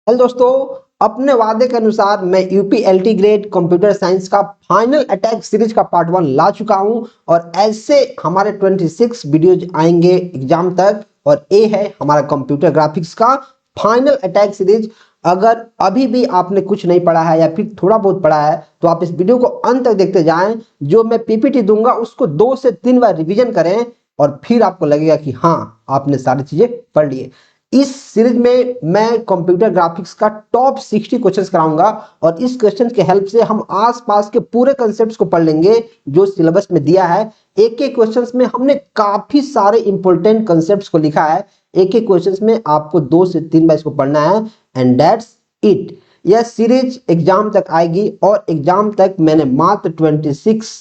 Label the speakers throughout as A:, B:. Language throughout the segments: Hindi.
A: हेलो दोस्तों, अपने वादे के अनुसार मैं UP LT grade computer science का फाइनल अटैक सीरीज का पार्ट 1 ला चुका हूं और ऐसे हमारे 26 वीडियोज आएंगे एग्जाम तक। और ये है हमारा कंप्यूटर ग्राफिक्स का फाइनल अटैक सीरीज। अगर अभी भी आपने कुछ नहीं पढ़ा है या फिर थोड़ा बहुत पढ़ा है तो आप इस वीडियो को अंत तक देखते जाएं। जो मैं पीपीटी दूंगा उसको 2 से 3 बार रिवीजन करें और फिर आपको लगेगा कि हाँ, आपने सारी चीजें पढ़ ली है। इस सीरीज में मैं कंप्यूटर ग्राफिक्स का टॉप 60 क्वेश्चंस कराऊंगा और इस क्वेश्चन के हेल्प से हम आसपास के पूरे कंसेप्ट्स को पढ़ लेंगे जो सिलेबस में दिया है। एक एक क्वेश्चंस में हमने काफी सारे इंपॉर्टेंट कंसेप्ट्स को लिखा है। एक एक क्वेश्चंस में आपको 2 से 3 बार इसको पढ़ना है एंड दैट्स इट। यह सीरीज एग्जाम तक आएगी और एग्जाम तक मैंने मात्र 26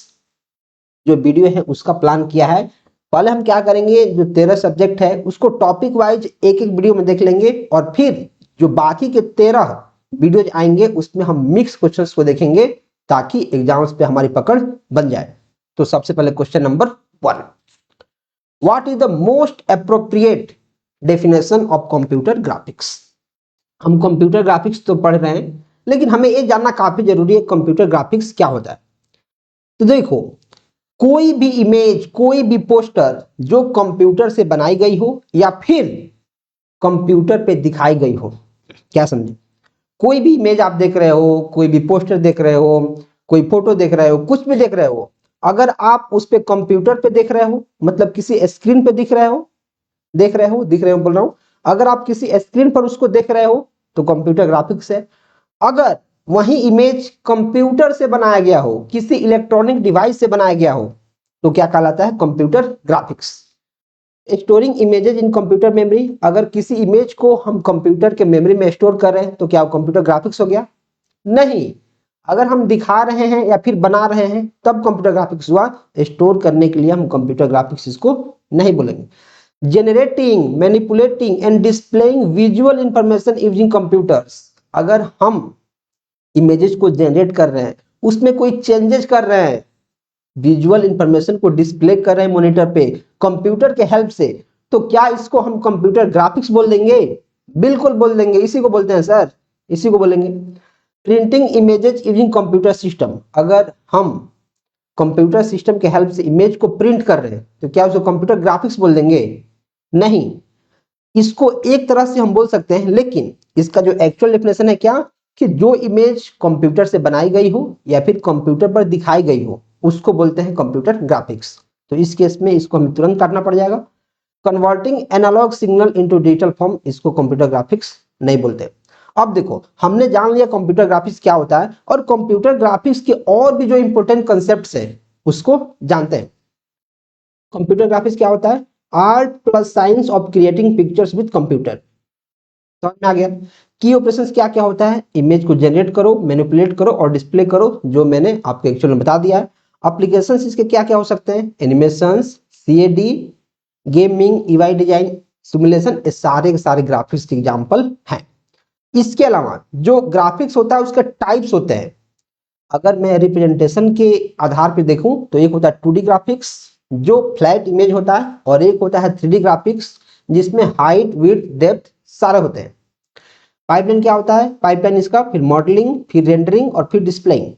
A: जो वीडियो है उसका प्लान किया है। पहले हम क्या करेंगे, जो 13 सब्जेक्ट है उसको टॉपिक वाइज एक एक वीडियो में देख लेंगे और फिर जो बाकी के 13 वीडियोज आएंगे उसमें हम मिक्स क्वेश्चंस को देखेंगे ताकि एग्जाम्स पे हमारी पकड़ बन जाए। तो सबसे पहले question number 1, what is the most appropriate definition of computer graphics. हम कंप्यूटर ग्राफिक्स तो पढ़ रहे हैं लेकिन हमें ये जानना काफी जरूरी है कंप्यूटर ग्राफिक्स क्या होता है। तो देखो, कोई भी इमेज, कोई भी पोस्टर जो कंप्यूटर से बनाई गई हो या फिर कंप्यूटर पे दिखाई गई हो, क्या समझे। कोई भी इमेज आप देख रहे हो, कोई भी पोस्टर देख रहे हो, कोई फोटो देख रहे हो, कुछ भी देख रहे हो, अगर आप उस पे कंप्यूटर पे देख रहे हो मतलब किसी स्क्रीन पे दिख रहे हो, दिख रहे हो बोल रहा हूं, अगर आप किसी स्क्रीन पर उसको देख रहे हो तो कंप्यूटर ग्राफिक्स है। अगर वही इमेज कंप्यूटर से बनाया गया हो, किसी इलेक्ट्रॉनिक डिवाइस से बनाया गया हो तो क्या कहलाता है, computer graphics. Storing images in computer memory, अगर किसी इमेज को हम कंप्यूटर के मेमोरी में स्टोर कर रहे हैं तो क्या कंप्यूटर ग्राफिक्स हो गया, नहीं। अगर हम दिखा रहे हैं या फिर बना रहे हैं तब कंप्यूटर ग्राफिक्स हुआ, स्टोर करने के लिए हम कंप्यूटर ग्राफिक्स इसको नहीं बोलेंगे। Generating, manipulating and displaying visual information using computers, अगर हम इमेजेस को जनरेट कर रहे हैं, उसमें कोई चेंजेस कर रहे हैं, विजुअल इंफॉर्मेशन को डिस्प्ले कर रहे हैं मॉनिटर पे कंप्यूटर के हेल्प से, तो क्या इसको हम कंप्यूटर ग्राफिक्स बोल देंगे, बिल्कुल बोल देंगे। इसी को बोलते हैं सर, इसी को बोलेंगे। Printing images using computer system, अगर हम कंप्यूटर सिस्टम के हेल्प से इमेज को प्रिंट कर रहे हैं तो क्या उसको कंप्यूटर ग्राफिक्स बोल देंगे, नहीं। इसको एक तरह से हम बोल सकते हैं लेकिन इसका जो एक्चुअल डेफिनेशन है क्या, कि जो इमेज कंप्यूटर से बनाई गई हो या फिर कंप्यूटर पर दिखाई गई हो उसको बोलते हैं कंप्यूटर ग्राफिक्स। तो इस केस में इसको हमें तुरंत काटना पड़ जाएगा। Converting analog signal into digital form, इसको कंप्यूटर ग्राफिक्स नहीं बोलते। अब देखो, हमने जान लिया कंप्यूटर ग्राफिक्स क्या होता है और कंप्यूटर ग्राफिक्स के और भी जो इंपॉर्टेंट कंसेप्ट्स हैं उसको जानते हैं। कंप्यूटर ग्राफिक्स क्या होता है, art plus science of creating pictures with computer. समझ में आ गया। की ऑपरेशंस क्या क्या होता है, इमेज को जनरेट करो, मैनिपुलेट करो और डिस्प्ले करो, जो मैंने आपको एक्चुअल में बता दिया है। एप्लीकेशंस इसके क्या क्या हो सकते हैं, animations, CAD, gaming, EY design, simulation, ये सारे के सारे ग्राफिक्स के एग्जांपल हैं। इसके अलावा जो ग्राफिक्स होता है उसके टाइप्स होते हैं। अगर मैं रिप्रेजेंटेशन के आधार पर देखूं तो एक होता है 2D ग्राफिक्स जो फ्लैट इमेज होता है और एक होता है 3D ग्राफिक्स जिसमें हाइट, विड्थ, डेप्थ सारे होते हैं। पाइपलाइन क्या होता है, पाइपलाइन इसका फिर मॉडलिंग, फिर रेंडरिंग और फिर डिस्प्लेइंग।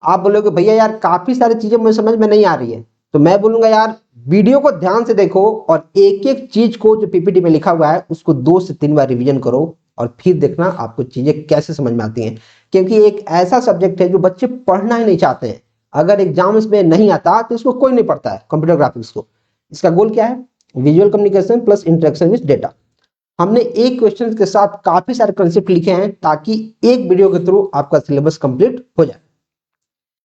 A: आप बोलोगे भैया यार काफी सारी चीजें मुझे समझ में नहीं आ रही है, तो मैं बोलूंगा यार वीडियो को ध्यान से देखो और एक एक चीज को जो पीपीटी में लिखा हुआ है उसको 2 से 3 बार रिवीजन करो और फिर देखना आपको चीजें कैसे समझ में आती हैं। क्योंकि एक ऐसा सब्जेक्ट है जो बच्चे पढ़ना ही नहीं चाहते हैं। अगर एग्जाम में नहीं आता तो इसको कोई नहीं पढ़ता है कंप्यूटर ग्राफिक्स को। इसका गोल क्या है, visual communication plus interaction with data. हमने एक क्वेश्चन के साथ काफी सारे कंसेप्ट लिखे हैं ताकि एक वीडियो के थ्रू आपका सिलेबस कंप्लीट हो जाए।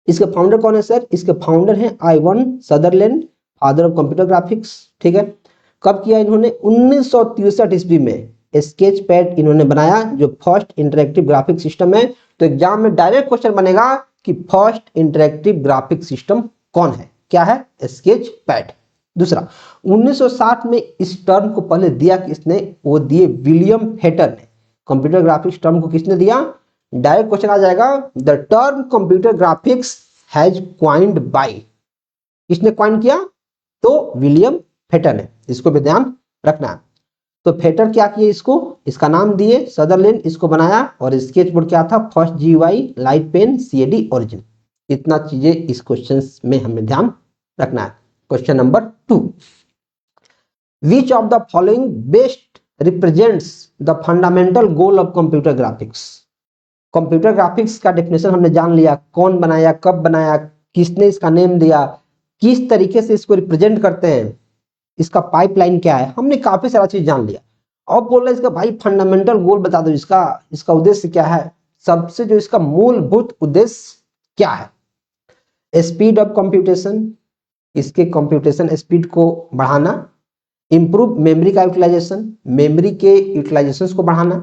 A: इसके फाउंडर कौन है सर, इसके फाउंडर हैं Ivan Sutherland, father of computer graphics. ठीक है, कब किया इन्होंने, 1963 ईस्वी में स्केच पैड इन्होंने बनाया जो फर्स्ट इंटरेक्टिव ग्राफिक सिस्टम है। तो एग्जाम में डायरेक्ट क्वेश्चन बनेगा कि फर्स्ट इंटरेक्टिव ग्राफिक सिस्टम कौन है, क्या है, स्केच पैड। दूसरा, 1960 में इस टर्म को पहले दिया किसने, वो दिए विलियम हेटर ने। कंप्यूटर ग्राफिक्स टर्म को किसने दिया, डायरेक्ट क्वेश्चन आ जाएगा, the term computer graphics has coined by, किसने क्वाइन किया, तो विलियम हेटर ने। इसको भी ध्यान रखना है। तो फेटर क्या किए, इसको इसका नाम दिए सदरलैंड, इसको बनाया, और स्केच बोर्ड क्या था, first GUI light pen CAD origin. इतना चीजें इस क्वेश्चन में हमें ध्यान रखना है। Question number 2, which of the following best represents the fundamental goal of computer graphics. Computer graphics का डेफिनेशन हमने जान लिया, कौन बनाया, कब बनाया, किसने इसका नेम दिया, किस तरीके से इसको रिप्रेजेंट करते हैं, इसका पाइपलाइन क्या है, हमने काफी सारा चीज जान लिया। अब बोल रहे इसका भाई फंडामेंटल गोल बता दो, इसका उद्देश्य क्या है, सबसे जो इसका मूलभूत उद्देश्य क्या है। स्पीड ऑफ कंप्यूटेशन, इसके कंप्यूटेशन स्पीड को बढ़ाना, इंप्रूव मेमोरी का यूटिलाइजेशन, मेमोरी के यूटिलाइजेशन को बढ़ाना,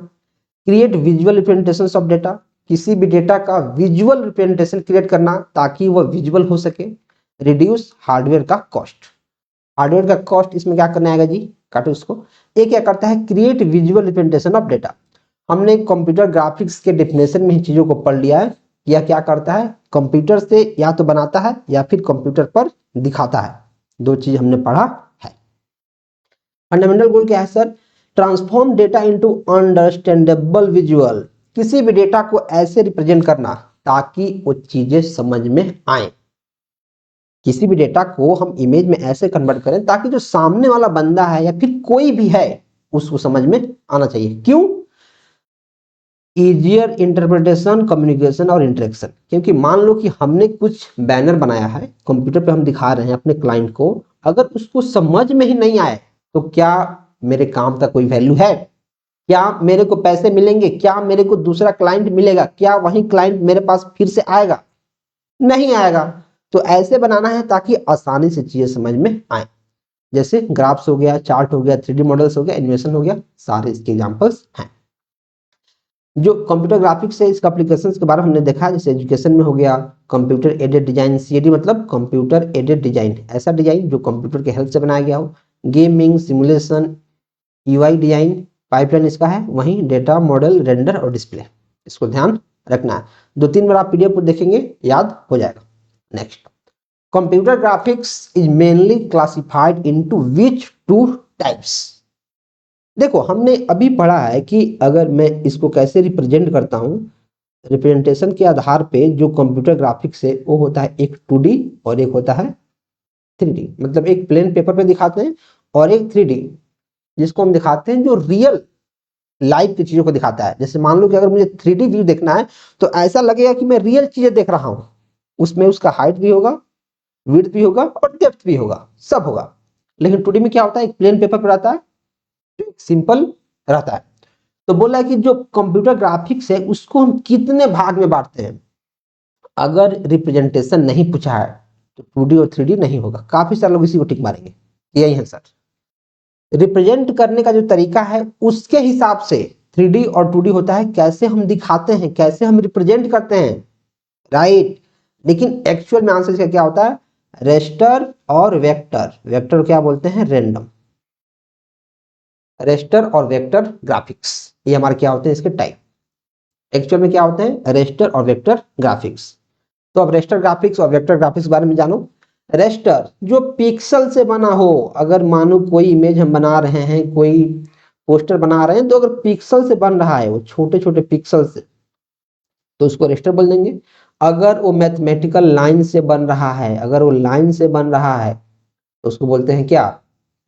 A: create visual representation of data, किसी भी डेटा का विजुअल रिप्रेजेंटेशन क्रिएट करना ताकि वह विजुअल हो सके, रिड्यूस हार्डवेयर का कॉस्ट। हार्डवेयर का कॉस्ट इसमें क्या करना आएगा जी, काटो इसको। ये क्या करता है, create visual representation of data. हमने कंप्यूटर ग्राफिक्स के डेफिनेशन में ही चीजों को पढ़ लिया है। यह क्या करता है, कंप्यूटर से या तो बनाता है या फिर कंप्यूटर पर दिखाता है, दो चीज हमने पढ़ा है। फंडामेंटल गोल क्या है sir, transform data into understandable visual, किसी भी डेटा को ऐसे रिप्रेजेंट करना ताकि वो चीजें समझ में आए। किसी भी डेटा को हम इमेज में ऐसे कन्वर्ट करें ताकि जो सामने वाला बंदा है या फिर कोई भी है उसको समझ में आना चाहिए। क्यों, इजियर इंटरप्रिटेशन, कम्युनिकेशन और इंटरेक्शन। क्योंकि मान लो कि हमने कुछ बैनर बनाया है, कंप्यूटर पे हम दिखा रहे हैं अपने क्लाइंट को, अगर उसको समझ में ही नहीं आए तो क्या मेरे काम का कोई वैल्यू है, क्या मेरे को पैसे मिलेंगे, क्या मेरे को दूसरा क्लाइंट मिलेगा, क्या वही क्लाइंट मेरे पास फिर से आएगा, नहीं आएगा। तो ऐसे बनाना है ताकि आसानी से चीजें समझ में आए। जैसे ग्राफ्स हो गया, चार्ट हो गया, 3D मॉडल्स हो गया, एनिमेशन हो गया, सारे इसके एग्जांपल्स हैं। जो कंप्यूटर ग्राफिक्स है इसका एप्लीकेशंस के बारे में हमने देखा, जैसे एजुकेशन में हो गया कंप्यूटर एडेड डिजाइन, CAD मतलब कंप्यूटर एडेड डिजाइन, ऐसा डिजाइन जो कंप्यूटर के हेल्प से बनाया गया हो। Gaming, simulation, UI design, pipeline इसका है, वहीं डेटा मॉडल, रेंडर और डिस्प्ले, इसको ध्यान रखना है। 2-3 बार आप PDF को देखेंगे याद हो जाएगा। Next, computer graphics is mainly classified into which 2 types. देखो हमने अभी पढ़ा है कि अगर मैं इसको कैसे रिप्रेजेंट करता हूं, रिप्रेजेंटेशन के आधार पे जो कंप्यूटर ग्राफिक्स है वो होता है एक 2D और एक होता है 3D। मतलब एक प्लेन पेपर पे दिखाते हैं और एक 3D जिसको हम दिखाते हैं जो रियल लाइफ की चीजों को दिखाता है। जैसे मान लो कि अगर मुझे 3D व्यू देखना है तो ऐसा लगेगा कि मैं रियल चीजें देख रहा हूं, उसमें उसका हाइट भी होगा, विड्थ भी होगा और डेप्थ भी होगा, सब होगा। लेकिन 2D में क्या होता है, एक प्लेन पेपर पर आता है जो सिंपल रहता है। तो बोला है कि जो कंप्यूटर ग्राफिक्स है उसको हम कितने भाग में बांटते हैं। अगर रिप्रेजेंटेशन नहीं पूछा है तो 2D और 3D नहीं होगा। काफी सारे लोग इसी को टिक मारेंगे, यही है सर। रिप्रेजेंट करने का जो तरीका है उसके हिसाब से 3D और 2D होता है, कैसे हम दिखाते हैं, कैसे हम रिप्रेजेंट करते हैं, राइट। लेकिन एक्चुअल में आंसर इसका क्या होता है, रेस्टर और वेक्टर। वेक्टर क्या बोलते हैं, रेंडम। रेस्टर और वेक्टर ग्राफिक्स ये हमारे क्या होते हैं, इसके टाइप। एक्चुअल में क्या होते हैं, रेस्टर और वेक्टर ग्राफिक्स। तो अब रेस्टर ग्राफिक्स और वेक्टर ग्राफिक्स बारे में जानो। रेस्टर जो पिक्सल से बना हो, अगर मानो कोई इमेज हम बना रहे हैं, कोई पोस्टर बना रहे हैं, तो अगर पिक्सल से बन रहा है, वो छोटे छोटे पिक्सल से, तो उसको रेस्टर बोल देंगे। अगर वो मैथमेटिकल लाइन से बन रहा है, अगर वो लाइन से बन रहा है तो उसको बोलते हैं क्या,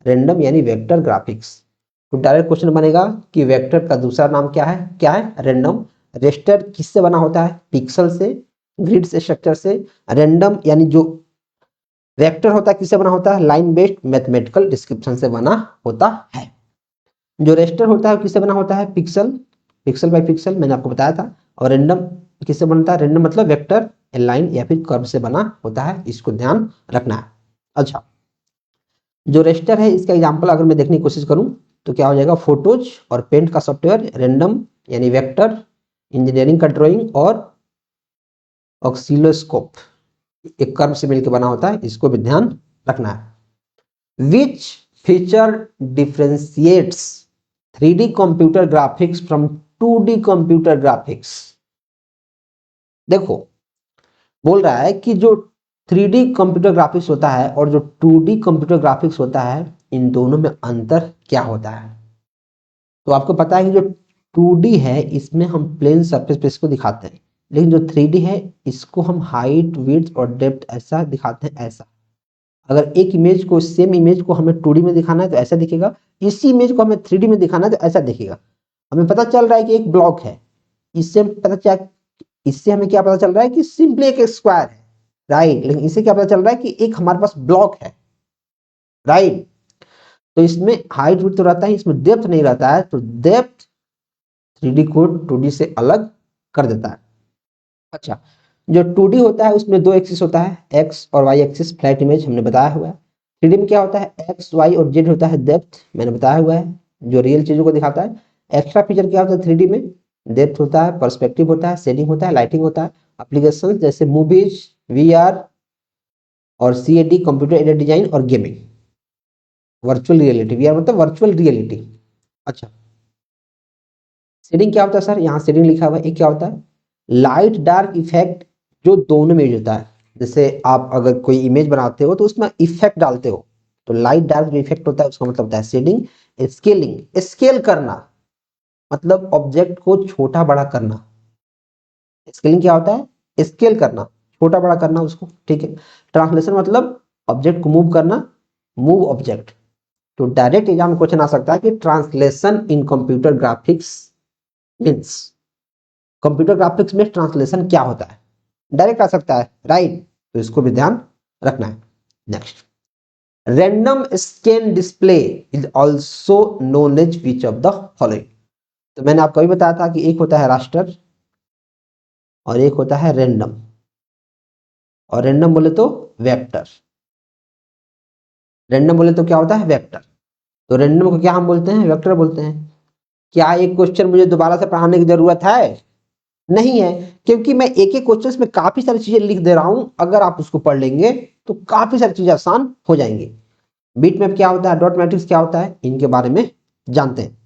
A: रेंडम यानी वेक्टर ग्राफिक्स। तो डायरेक्ट क्वेश्चन बनेगा कि वेक्टर का दूसरा नाम क्या है, क्या है, रेंडम। रेस्टर किससे बना होता है, पिक्सल से, ग्रिड से, स्ट्रक्चर से। रेंडम यानी जो वेक्टर होता है किससे बना होता है, लाइन बेस्ड मैथमेटिकल डिस्क्रिप्शन से बना होता है। जो रेस्टर होता है किससे बना होता है, पिक्सल, पिक्सल बाय पिक्सल मैंने आपको बताया था। और रेंडम किससे बनता है, रेंडम मतलब वेक्टर, लाइन या फिर कर्व से बना होता है, इसको ध्यान रखना है। अच्छा, जो रेस्टर है इसका एग्जांपल अगर मैं देखने की कोशिश करूं तो क्या हो जाएगा, फोटोज और पेंट का सॉफ्टवेयर, रेंडम यानी वेक्टर, इंजीनियरिंग का ड्राइंग, और ऑक्सिलोस्कोप एक कर्व से मिलकर बना होता है, इसको भी ध्यान रखना है। Which feature differentiates 3D computer graphics from 2D computer graphics. देखो बोल रहा है कि जो 3D कंप्यूटर ग्राफिक्स होता है और जो 2D कंप्यूटर ग्राफिक्स होता है, इन दोनों में अंतर क्या होता है। तो आपको पता है कि जो 2D है इसमें हम प्लेन सरफेस पे इसको दिखाते हैं, लेकिन जो 3D है इसको हम हाइट, विड्थ और डेप्थ ऐसा दिखाते हैं, ऐसा। अगर एक इमेज को, सेम इमेज को हमें 2D में दिखाना है तो ऐसा दिखेगा, इसी इमेज को हमें 3D में दिखाना है तो ऐसा दिखेगा। हमें पता चल रहा है कि एक ब्लॉक है, इससे हमें क्या पता चल रहा है कि सिंपली एक स्क्वायर है, राइट। लेकिन इससे क्या पता चल रहा है कि एक हमारे पास ब्लॉक है, राइट। तो इसमें हाइट विड्थ तो रहता है, इसमें डेप्थ नहीं रहता है, तो डेप्थ 3D को 2D से अलग कर देता है। अच्छा, जो 2D होता है उसमें दो एक्सिस होता है, एक्स और वाई एक्सिस, फ्लैट इमेज हमने बताया हुआ है। 3D में क्या होता है, एक्स, वाई और जेड होता है, डेप्थ मैंने बताया हुआ है, जो रियल चीजों को दिखाता है। एक्स्ट्रा फीचर क्या होता है 3D में, डेप्थ होता है, पर्सपेक्टिव होता है, शेडिंग होता है, लाइटिंग होता है। एप्लीकेशन जैसे मूवीज, VR और CAD, कंप्यूटर एडेड डिजाइन और गेमिंग। वर्चुअल रियलिटी, VR मतलब वर्चुअल रियलिटी। अच्छा, शेडिंग क्या होता है सर, यहाँ शेडिंग लिखा हुआ है, ये क्या होता है, लाइट डार्क इफेक्ट जो दोनों में यूज होता है। जैसे आप अगर कोई इमेज बनाते हो तो उसमें इफेक्ट डालते हो, तो लाइट डार्क जो इफेक्ट होता है उसका मतलब होता है शेडिंग। स्केलिंग, स्केल करना मतलब ऑब्जेक्ट को छोटा बड़ा करना। स्केलिंग क्या होता है, स्केल करना, छोटा बड़ा करना उसको, ठीक है। ट्रांसलेशन मतलब ऑब्जेक्ट को मूव करना, मूव ऑब्जेक्ट। तो डायरेक्ट एग्जाम में क्वेश्चन आ सकता है कि translation in computer graphics means, computer graphics में ट्रांसलेशन क्या होता है, डायरेक्ट आ सकता है, राइट। तो इसको भी ध्यान रखना है। Next, random scan display is also known as which of the following. तो मैंने आपको अभी बताया था कि एक होता है रास्टर और एक होता है रैंडम, और रैंडम बोले तो वेक्टर। रैंडम बोले तो क्या होता है, वेक्टर। तो रैंडम को क्या हम बोलते हैं, वेक्टर बोलते हैं। क्या एक क्वेश्चन मुझे दोबारा से पढ़ाने की जरूरत है, नहीं है, क्योंकि मैं एक एक क्वेश्चन में काफी सारी चीजें लिख दे रहा हूं। अगर आप उसको पढ़ लेंगे तो काफी सारी चीजें आसान हो जाएंगी। बीट मैप क्या होता है, डॉट मैट्रिक्स क्या होता है, इनके बारे में जानते हैं।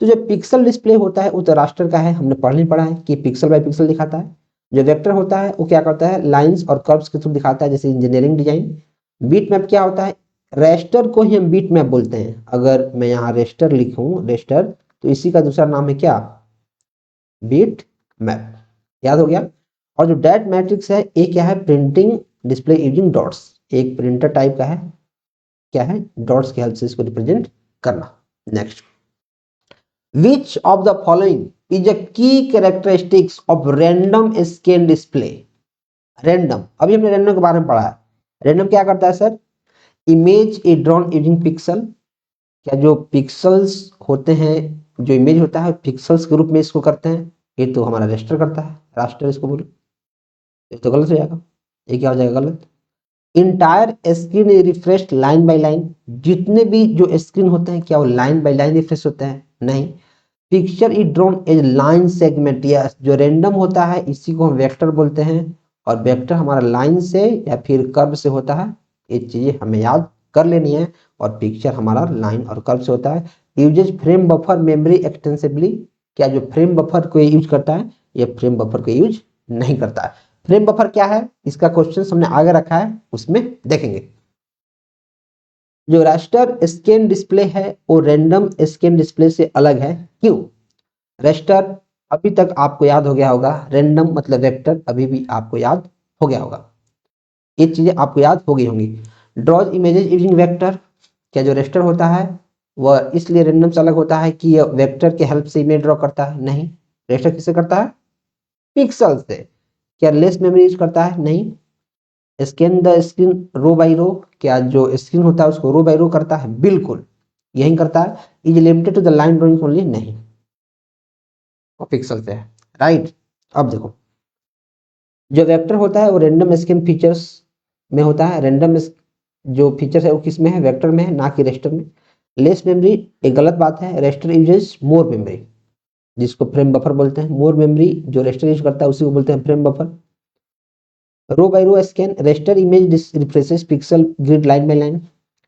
A: तो जो पिक्सल डिस्प्ले होता है वो तो रास्टर का है, हमने पढ़ पढ़ा है कि पिक्सल बाय पिक्सल दिखाता है। जो वेक्टर होता है वो क्या करता है, लाइंस और कर्व्स के थ्रू दिखाता है, जैसे इंजीनियरिंग डिजाइन। बीट मैप क्या होता है, रेस्टर को ही हम बीट मैप बोलते हैं। अगर मैं यहाँ रेस्टर लिखूं, रेस्टर, तो इसी का दूसरा नाम है क्या, बीट मैप। याद हो गया। और जो डैट मैट्रिक्स है ये क्या है, प्रिंटिंग डिस्प्ले यूजिंग डॉट्स, एक प्रिंटर टाइप का है, क्या है, डॉट्स की हेल्प से इसको रिप्रेजेंट करना। Next, which of the following is a key characteristics of random scan display. Random, अभी हमने रैंडम के बारे में पढ़ा है। रैंडम क्या करता है sir, image A drawn using pixel. क्या जो पिक्सल्स होते हैं, जो इमेज होता है पिक्सल्स के रूप में इसको करते हैं, ये तो हमारा रेस्टर करता है, रास्टर इसको बोलो। ये तो गलत हो जाएगा, ये क्या हो जाएगा, गलत। Entire screen refresh line by line, जितने भी जो स्क्रीन होते हैं क्या वो लाइन बाय लाइन रिफ्रेश होते हैं, नहीं। Picture is drawn as line segment, yes. जो रैंडम होता है इसी को हम वेक्टर बोलते हैं, और वेक्टर हमारा लाइन से या फिर कर्व से होता है, ये चीजें हमें याद कर लेनी है। और पिक्चर हमारा लाइन और कर्व से होता है। Uses frame buffer memory extensively, क्या जो फ्रेम बफर को यूज करता है, ये फ्रेम बफर को यूज नहीं करता है। फ्रेम बफर क्या है, इसका क्वेश्चन हमने आगे रखा है, उसमें देखेंगे। जो रास्टर स्कैन डिस्प्ले है वो रैंडम स्कैन डिस्प्ले से अलग है, क्यों। रास्टर अभी तक आपको याद हो गया होगा, रैंडम मतलब वेक्टर अभी भी आपको याद हो गया होगा, ये चीजें आपको याद हो गई होंगी। ड्रॉज इमेजेस यूजिंग वेक्टर, क्या जो रास्टर होता है वह इसलिए रैंडम से अलग होता है कि यह वेक्टर के हेल्प से इमेज ड्रॉ करता है, नहीं। रास्टर किससे करता है, पिक्सल से। क्या लेस मेमोरी यूज करता है, नहीं। Scan the screen row by row, क्या जो स्क्रीन होता है उसको रो बाई रो करता है, बिल्कुल यही करता है। Is limited to the line drawing only, नहीं, और पिक्सल से है, राइट। अब देखो, जो वेक्टर होता है वो रैंडम स्कैन फीचर्स में होता है। रैंडम जो फीचर्स है वो किस में है, वेक्टर में है, ना कि रेस्टर में। लेस मेमोरी एक गलत बात है, रेस्टर यूजेस मोर मेमोरी, जिसको फ्रेम बफर बोलते हैं। मोर मेमोरी जो रेस्टर यूज करता है उसी को बोलते हैं frame buffer. Row by row scan, raster image refreshes pixel grid line by line,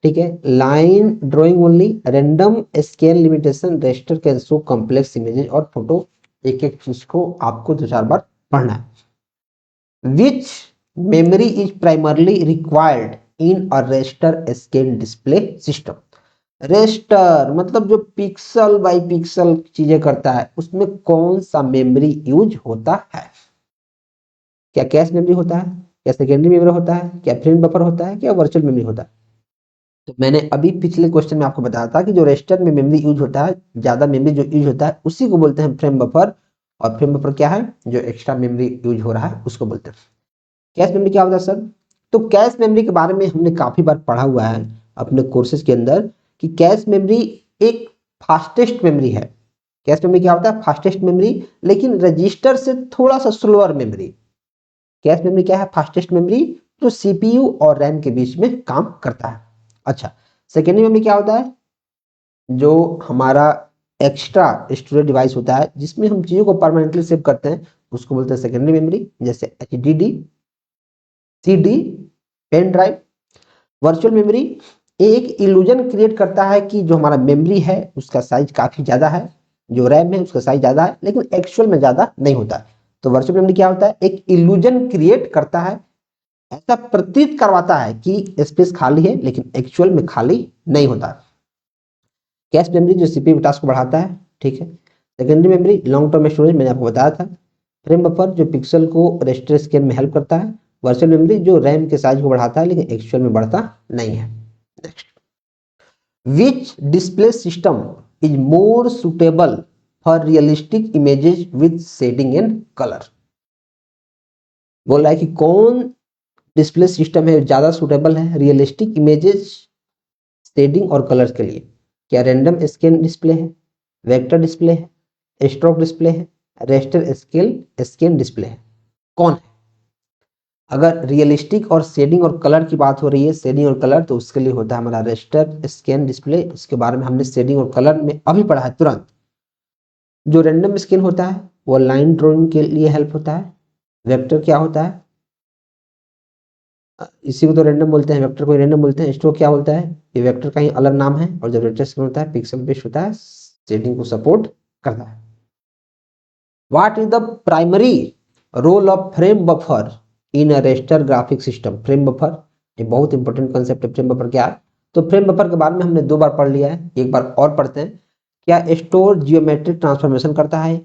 A: ठीक है। Line drawing only, random scan limitation, raster can show complex images और फोटो। एक एक चीज को आपको दो चार बार पढ़ना है। Which memory is primarily required in a raster scan display system. Raster मतलब जो पिक्सल बाय पिक्सल चीजें करता है, उसमें कौन सा मेमोरी यूज होता है? क्या कैश मेमोरी होता है, क्या सेकेंडरी मेमोरी होता है, क्या फ्रेम बफर होता है, क्या वर्चुअल मेमोरी होता है? तो मैंने अभी पिछले क्वेश्चन में आपको बताया था कि जो रेस्टर में मेमोरी यूज होता है, ज्यादा मेमोरी जो यूज होता है उसी को बोलते हैं फ्रेम बफर। और फ्रेम बफर क्या है? जो एक्स्ट्रा मेमोरी यूज हो रहा है उसको बोलते हैं। कैश मेमोरी क्या होता है सर? तो कैश मेमोरी के बारे में हमने काफी बार पढ़ा हुआ है अपने कोर्सेज के अंदर कि कैश मेमोरी एक फास्टेस्ट मेमोरी है। कैश मेमोरी क्या होता है? फास्टेस्ट मेमोरी, लेकिन रजिस्टर से थोड़ा सा स्लोअर मेमोरी। कैश मेमोरी क्या है? फास्टेस्ट मेमोरी जो सीपीयू और रैम के बीच में काम करता है। अच्छा, सेकेंडरी मेमोरी क्या होता है? जो हमारा एक्स्ट्रा स्टोरेज डिवाइस होता है जिसमें हम चीजों को परमानेंटली सेव करते हैं, उसको बोलते हैं सेकेंडरी मेमोरी, जैसे HDD, CD, pen drive. Virtual memory एक इल्यूजन क्रिएट करता है कि जो हमारा मेमोरी है उसका साइज काफी ज्यादा है, जो रैम है उसका साइज ज्यादा है, लेकिन एक्चुअल में ज्यादा नहीं होता है। तो वर्चुअल मेमोरी क्या होता है? एक इल्यूजन क्रिएट करता है, ऐसा प्रतीत करवाता है कि स्पेस खाली है, लेकिन एक्चुअल में खाली नहीं होता। कैश मेमोरी जो सीपीयू टास्क को बढ़ाता है, ठीक है। Secondary memory long term storage, मैंने आपको बताया था। फ्रेम बफर जो पिक्सल को रजिस्टर स्कैन में हेल्प करता है। वर्चुअल मेमोरी जो रैम के साइज को बढ़ाता है, लेकिन एक्चुअल में बढ़ता नहीं है। Next, which display system is more suitable for realistic images with shading and colour? बोल रहा है कि कौन डिस्प्ले सिस्टम है ज्यादा सुटेबल है रियलिस्टिक इमेजेस, शेडिंग और कलर्स के लिए? क्या रैंडम स्कैन डिस्प्ले है, वेक्टर डिस्प्ले है, स्ट्रोक डिस्प्ले है, रेस्टर स्केल स्कैन डिस्प्ले है? कौन है? अगर रियलिस्टिक और शेडिंग और कलर की बात हो रही है, शेडिंग और कलर, तो उसके लिए होता है हमारा रेस्टर स्कैन डिस्प्ले। इसके बारे में हमने शेडिंग और कलर में अभी पढ़ा है तुरंत। जो रैंडम स्कैन होता है वो लाइन ड्राइंग के लिए हेल्प होता है। वेक्टर क्या होता है? इसी को तो रैंडम बोलते हैं, वेक्टर को रैंडम बोलते हैं। स्ट्रोक क्या बोलता है? ये वेक्टर का ही अलग नाम है। और जब रेस्टर स्कैन होता है पिक्सल बेस्ड होता है, शेडिंग को सपोर्ट करता है। What is the primary role of frame buffer in a raster graphic system? Frame buffer, ये बहुत इंपॉर्टेंट कॉन्सेप्ट है। फ्रेम बफर क्या है? तो फ्रेम बफर के बारे में हमने 2 बार पढ़ लिया है, एक बार और पढ़ते हैं। क्या स्टोर जियोमेट्रिक ट्रांसफॉर्मेशन करता है,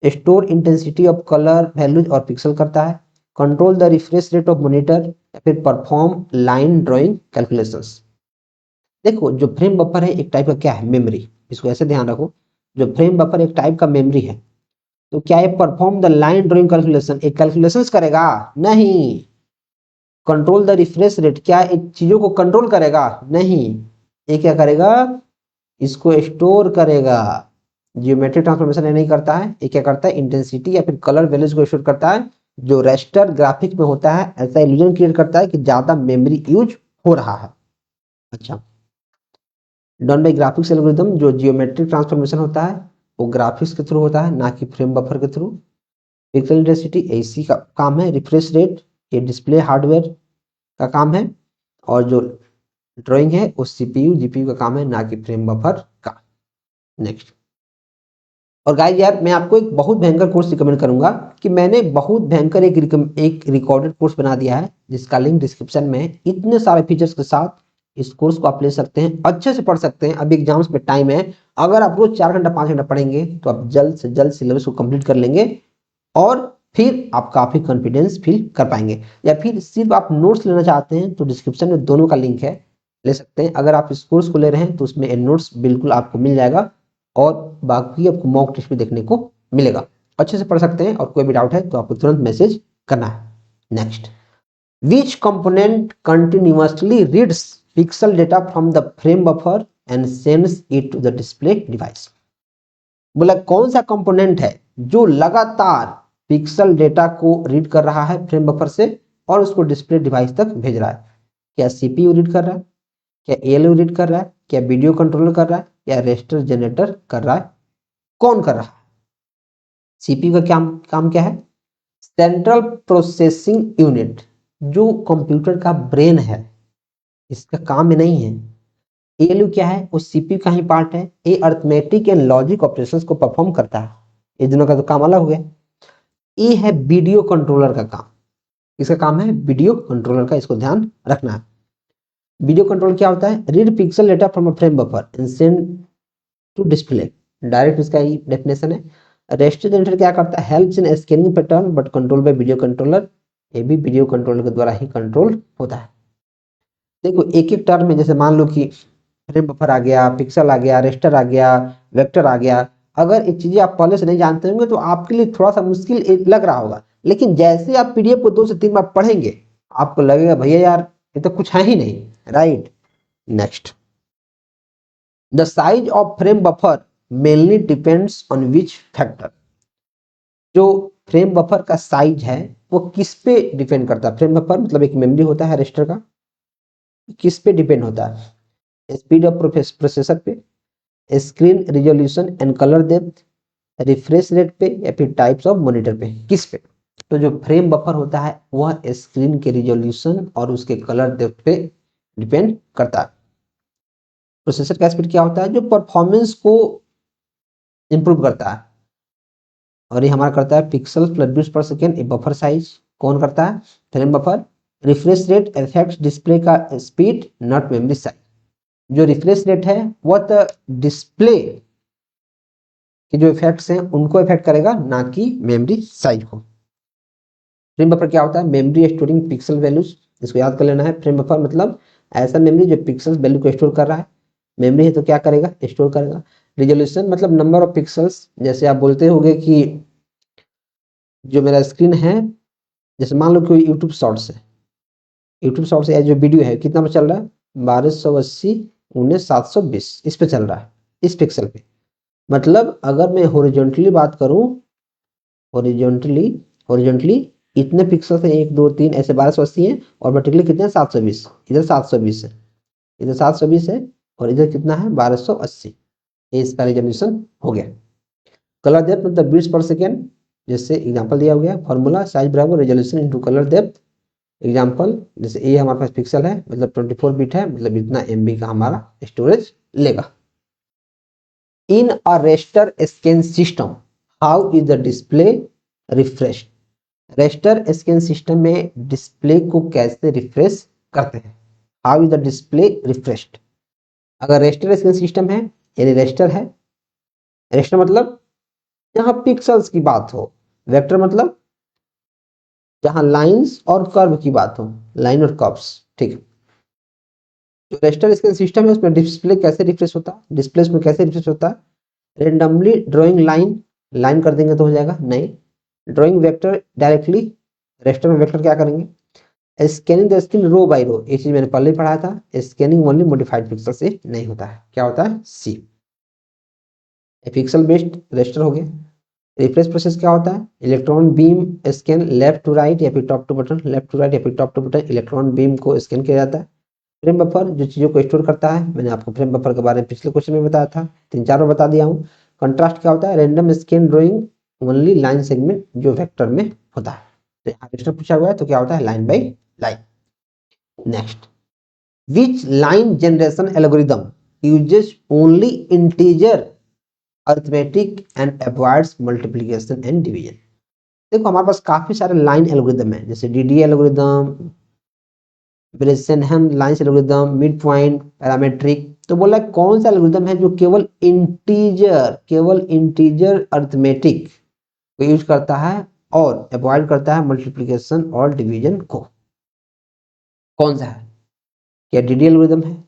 A: store intensity of colour values और पिक्सल करता है, control the refresh rate of monitor, या फिर परफॉर्म लाइन ड्राइंग कैलकुलेशंस? देखो, जो फ्रेम बफर है एक टाइप का क्या है? मेमोरी। इसको ऐसे ध्यान रखो, जो फ्रेम बफर एक टाइप का मेमोरी है। तो क्या ये perform the line drawing calculation, एक कैलकुलेशंस करेगा? नहीं। कंट्रोल द रिफ्रेश रेट, क्या एक चीजों को कंट्रोल करेगा? नहीं। ये क्या करेगा? इसको स्टोर करेगा। जियोमेट्रिक ट्रांसफॉर्मेशन ये नहीं करता है। ये क्या करता है? इंटेंसिटी या फिर कलर वैल्यूज को स्टोर करता है। जो रेस्टर ग्राफिक्स में होता है ऐसा इल्यूजन क्रिएट करता है कि ज्यादा मेमोरी यूज हो रहा है। अच्छा, डन बाई ग्राफिक्स एल्गोरिथम, जो जियोमेट्रिक ट्रांसफॉर्मेशन होता है वो ग्राफिक्स के थ्रू होता है, ना कि फ्रेम बफर के थ्रू। पिक्सल इंटेंसिटी एसी का काम है। रिफ्रेश रेट ये डिस्प्ले हार्डवेयर का काम है। और जो ड्राइंग है वो सीपीयू जीपीयू का काम है, ना कि फ्रेम बफर का। नेक्स्ट, और गाइस यार मैं आपको एक बहुत भयंकर कोर्स रिकमेंड करूंगा कि मैंने बहुत भयंकर एक रिकॉर्डेड कोर्स बना दिया है, जिसका लिंक डिस्क्रिप्शन में है। इतने सारे फीचर्स के साथ इस कोर्स को आप ले सकते हैं, अच्छे से पढ़ सकते हैं। अभी एग्जाम्स में टाइम है। अगर आप रोज 4 घंटा 5 घंटा पढ़ेंगे तो आप जल्द से जल्द सिलेबस को कंप्लीट कर लेंगे, और फिर आप काफी कॉन्फिडेंस फील कर पाएंगे। या फिर सिर्फ आप नोट्स लेना चाहते हैं तो डिस्क्रिप्शन में दोनों का लिंक है, ले सकते हैं। अगर आप इस कोर्स को ले रहे हैं तो उसमें नोट्स बिल्कुल आपको मिल जाएगा, और बाकी आपको मॉक टेस्ट भी देखने को मिलेगा। अच्छे से पढ़ सकते हैं, और कोई भी डाउट है तो आपको तुरंत मैसेज करना है। Next, which component continuously reads pixel data from the frame buffer and sends it to the display device? बोला कौन सा कंपोनेंट है जो लगातार पिक्सल डेटा को रीड कर रहा है फ्रेम बफर से और उसको डिस्प्ले डिवाइस तक भेज रहा है? क्या सीपीयू रीड कर रहा है, क्या एएलयू रीड कर रहा है, क्या वीडियो कंट्रोलर कर रहा है, या रजिस्टर जनरेटर कर रहा है? कौन कर रहा है? सीपीयू का काम क्या है? सेंट्रल प्रोसेसिंग यूनिट, जो कंप्यूटर का ब्रेन है, इसका काम में नहीं है। एएलयू क्या है? वो सीपीयू का ही पार्ट है। ये अर्थमेटिक एंड लॉजिक ऑपरेशंस को परफॉर्म करता है। ये दोनों का तो काम अलग हो गया। ये है वीडियो कंट्रोलर का काम। इसका काम है वीडियो कंट्रोलर का, इसको ध्यान रखना है। वीडियो कंट्रोल क्या होता है? Read pixel data from a frame buffer and send to display, direct इसका ही डेफिनेशन है। रजिस्टर जनरेटर क्या करता है? Helps in scanning pattern but control by video controller, ये भी वीडियो कंट्रोलर के द्वारा ही कंट्रोल होता है। देखो एक एक टर्म में, जैसे मान लो कि फ्रेम बफर आ गया, पिक्सल आ गया, रेस्टर आ गया, वेक्टर आ गया, अगर ये चीजें आप पहले से नहीं जानते होंगे तो आपके लिए थोड़ा सा मुश्किल लग रहा होगा, लेकिन जैसे आप पीडीएफ को 2 से 3 बार पढ़ेंगे आपको लगेगा भैया यार ये तो कुछ है ही नहीं, right. Next, the size of frame buffer mainly depends on which factor. जो फ्रेम बफर का साइज है वो किस पे डिपेंड करता है? फ्रेम बफर मतलब एक मेमोरी होता है रजिस्टर का, किस पे डिपेंड होता है? स्पीड ऑफ प्रोसेसर पे, screen resolution and colour depth, refresh rate पे, या फिर टाइप्स ऑफ मॉनिटर पे, किस पे? तो जो फ्रेम बफर होता है वह स्क्रीन के रिजोल्यूशन और उसके कलर डेप्थ पे डिपेंड करता है। प्रोसेसर का स्पीड क्या होता है? जो परफॉर्मेंस को इंप्रूव करता है, और ये हमारा करता है पिक्सल प्लस पर सेकेंड। बफर साइज कौन करता है? Frame buffer. Refresh rate affects display का स्पीड नॉट मेमोरी साइज। जो रिफ्रेश रेट है वह तो डिस्प्ले के जो इफेक्ट्स हैं उनको इफेक्ट करेगा, ना कि मेमोरी साइज को। फ्रेम बफर क्या होता है? मेमोरी स्टोरिंग पिक्सल वैल्यूज, इसको याद कर लेना है। फ्रेम बफर मतलब ऐसा मेमोरी जो पिक्सल वैल्यू को स्टोर कर रहा है। मेमोरी है तो क्या करेगा? स्टोर करेगा। रिजोल्यूशन मतलब नंबर ऑफ पिक्सल्स, जैसे आप बोलते होगे कि जो मेरा स्क्रीन है, जैसे मान लो कोई यूट्यूब शॉर्ट्स है, यूट्यूब शॉर्ट्स जो वीडियो है कितना पर चल रहा है? 1280 720 इस पे चल रहा है, इस पिक्सल पे। मतलब अगर मैं हॉरिजॉन्टली बात करूं, हॉरिजॉन्टली हॉरिजॉन्टली इतने पिक्सल है, 1 2 3 ऐसे 1280 है, और वर्टिकली कितने हैं? 720। इधर 720 है, इधर 720 है, और इधर कितना है? 1280। ये इसका रिजोल्यूशन हो गया। कलर डेप्थ मतलब बीट्स पर सेकेंड, जैसे एग्जांपल दिया गया फॉर्मूला साइज बराबर resolution into colour depth. Example जैसे ये हमारे पास पिक्सल है, मतलब 24 बिट है, मतलब इतना एमबी का हमारा स्टोरेज लेगा। In a raster scan system how is the display refreshed. Raster scan system में डिस्प्ले को कैसे रिफ्रेश करते हैं? How is the display refreshed. अगर रेस्टर स्कैन सिस्टम है, यानी रेस्टर है, रेस्टर मतलब जहां पिक्सल्स की बात हो, वेक्टर मतलब जहां लाइंस और कर्व की बात हो, लाइन और कर्व्स, ठीक है। जो रेस्टर स्कैन सिस्टम है उसमें डिस्प्ले कैसे रिफ्रेश होता है? डिस्प्ले उसमें कैसे रिफ्रेश होता है? रेंडमली ड्राइंग लाइन, लाइन कर देंगे तो हो जाएगा? नहीं। ड्राइंग वेक्टर डायरेक्टली, रेस्टर में वेक्टर क्या करेंगे? Scanning the screen row by row, ये चीज मैंने पहले ही पढ़ाया था। स्कैनिंग ओनली मॉडिफाइड पिक्सल से नहीं होता है, क्या होता है? सी। पिक्सल बेस्ड रेस्टर हो गया। रिफ्रेश प्रोसेस क्या होता है? Electron beam scan left to right या फिर top to bottom, left to right या फिर top to bottom, electron beam को स्कैन किया जाता है। फ्रेम बफर जो चीजों को स्टोर करता है, मैंने आपको फ्रेम बफर के बारे में पिछले क्वेश्चन में बताया था, 3 4 बार बता दिया हूँ। कंट्रास्ट क्या होता है? Random scan drawing only line segment, जो वेक्टर में होता है। तो यहाँ रेस्टर पूछा हुआ है तो क्या होता है? Line by line. Next, which line generation algorithm uses only integer arithmetic and avoids multiplication and division. देखो हमारे पास काफी सारे लाइन एल्गोरिदम है, जैसे DD algorithm, Bresenham line algorithm, mid point, parametric. तो बोला कौन सा एल्गोरिदम है जो केवल इंटीजर अरिथमेटिक को यूज करता है और अवॉइड करता है मल्टीप्लिकेशन और डिवीजन को? कौन सा है? क्या डीडी एल्गोरिदम है?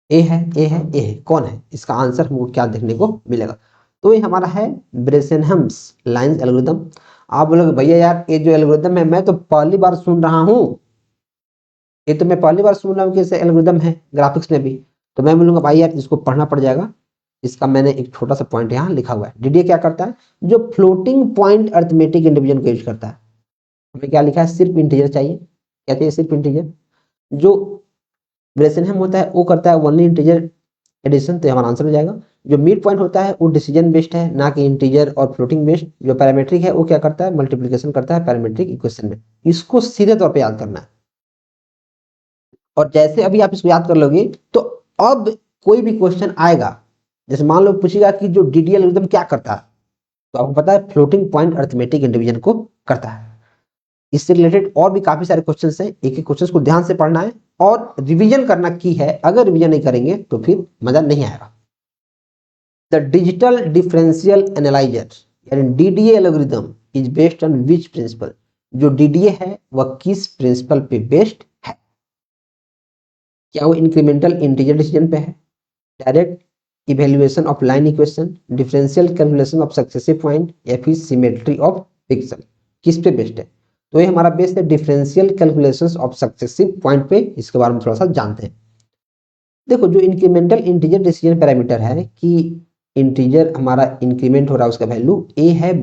A: ए है, ए है, ए है, कौन है? इसका आंसर हमको क्या देखने को मिलेगा? तो ये हमारा है ब्रेसेनहम्स लाइन एल्गोरिदम। आप बोलोगे भैया यार ये जो एल्गोरिदम है मैं तो पहली बार सुन रहा हूँ, ये तो मैं पहली बार सुन रहा हूँ कि ऐसे एल्गोरिदम है ग्राफिक्स में भी। तो मैं बोलूंगा भाई यार इसको पढ़ना पड़ जाएगा। इसका मैंने एक छोटा सा पॉइंट यहाँ लिखा हुआ है। डीडीए क्या करता है? जो फ्लोटिंग पॉइंट अरिथमेटिक डिवीजन को यूज करता है। हमें क्या लिखा है? सिर्फ इंटीजर चाहिए, क्या चाहिए? सिर्फ इंटीजर। जो ब्रेसेनहम होता है वो करता है ओनली इंटीजर एडिशन, तो हमारा आंसर हो जाएगा। जो मिड पॉइंट होता है वो डिसीजन बेस्ड है, ना कि इंटीजर और फ्लोटिंग बेस्ड। जो पैरामेट्रिक है वो क्या करता है? मल्टीप्लिकेशन करता है पैरामेट्रिक इक्वेशन में। इसको सीधे तौर पे याद करना है, और जैसे अभी आप इसको याद कर लोगे तो अब कोई भी क्वेश्चन आएगा, जैसे मान लो पूछेगा कि जो डीडीएल एल्गोरिथम क्या करता है, तो आपको पता है फ्लोटिंग पॉइंट अरिथमेटिक डिवीजन को करता है। इससे रिलेटेड और भी काफी सारे क्वेश्चंस हैं, एक एक क्वेश्चंस को ध्यान से पढ़ना है और रिवीजन करना की है। अगर रिवीजन नहीं करेंगे तो फिर मजा नहीं आएगा। द डिजिटल डिफरेंशियल एनालाइजर यानी DDA algorithm is based on which principle. जो डीडीए है वह किस प्रिंसिपल पे बेस्ड है? क्या वो इंक्रीमेंटल इंटीजर डिसीजन पे है, direct evaluation of line equation, differential calculation of successive point, या फिर सिमेट्री ऑफ पिक्सल? किस पे बेस्ड है? तो ये हमारा बेस्ड है differential calculations of successive point पे। इसके बारे में थोड़ा सा जानते हैं। देखो, जो इंक्रीमेंटल इंटीजर डिसीजन पैरामीटर है कि इंटीजर हमारा इंक्रीमेंट हो रहा है, उसका वैल्यू ए है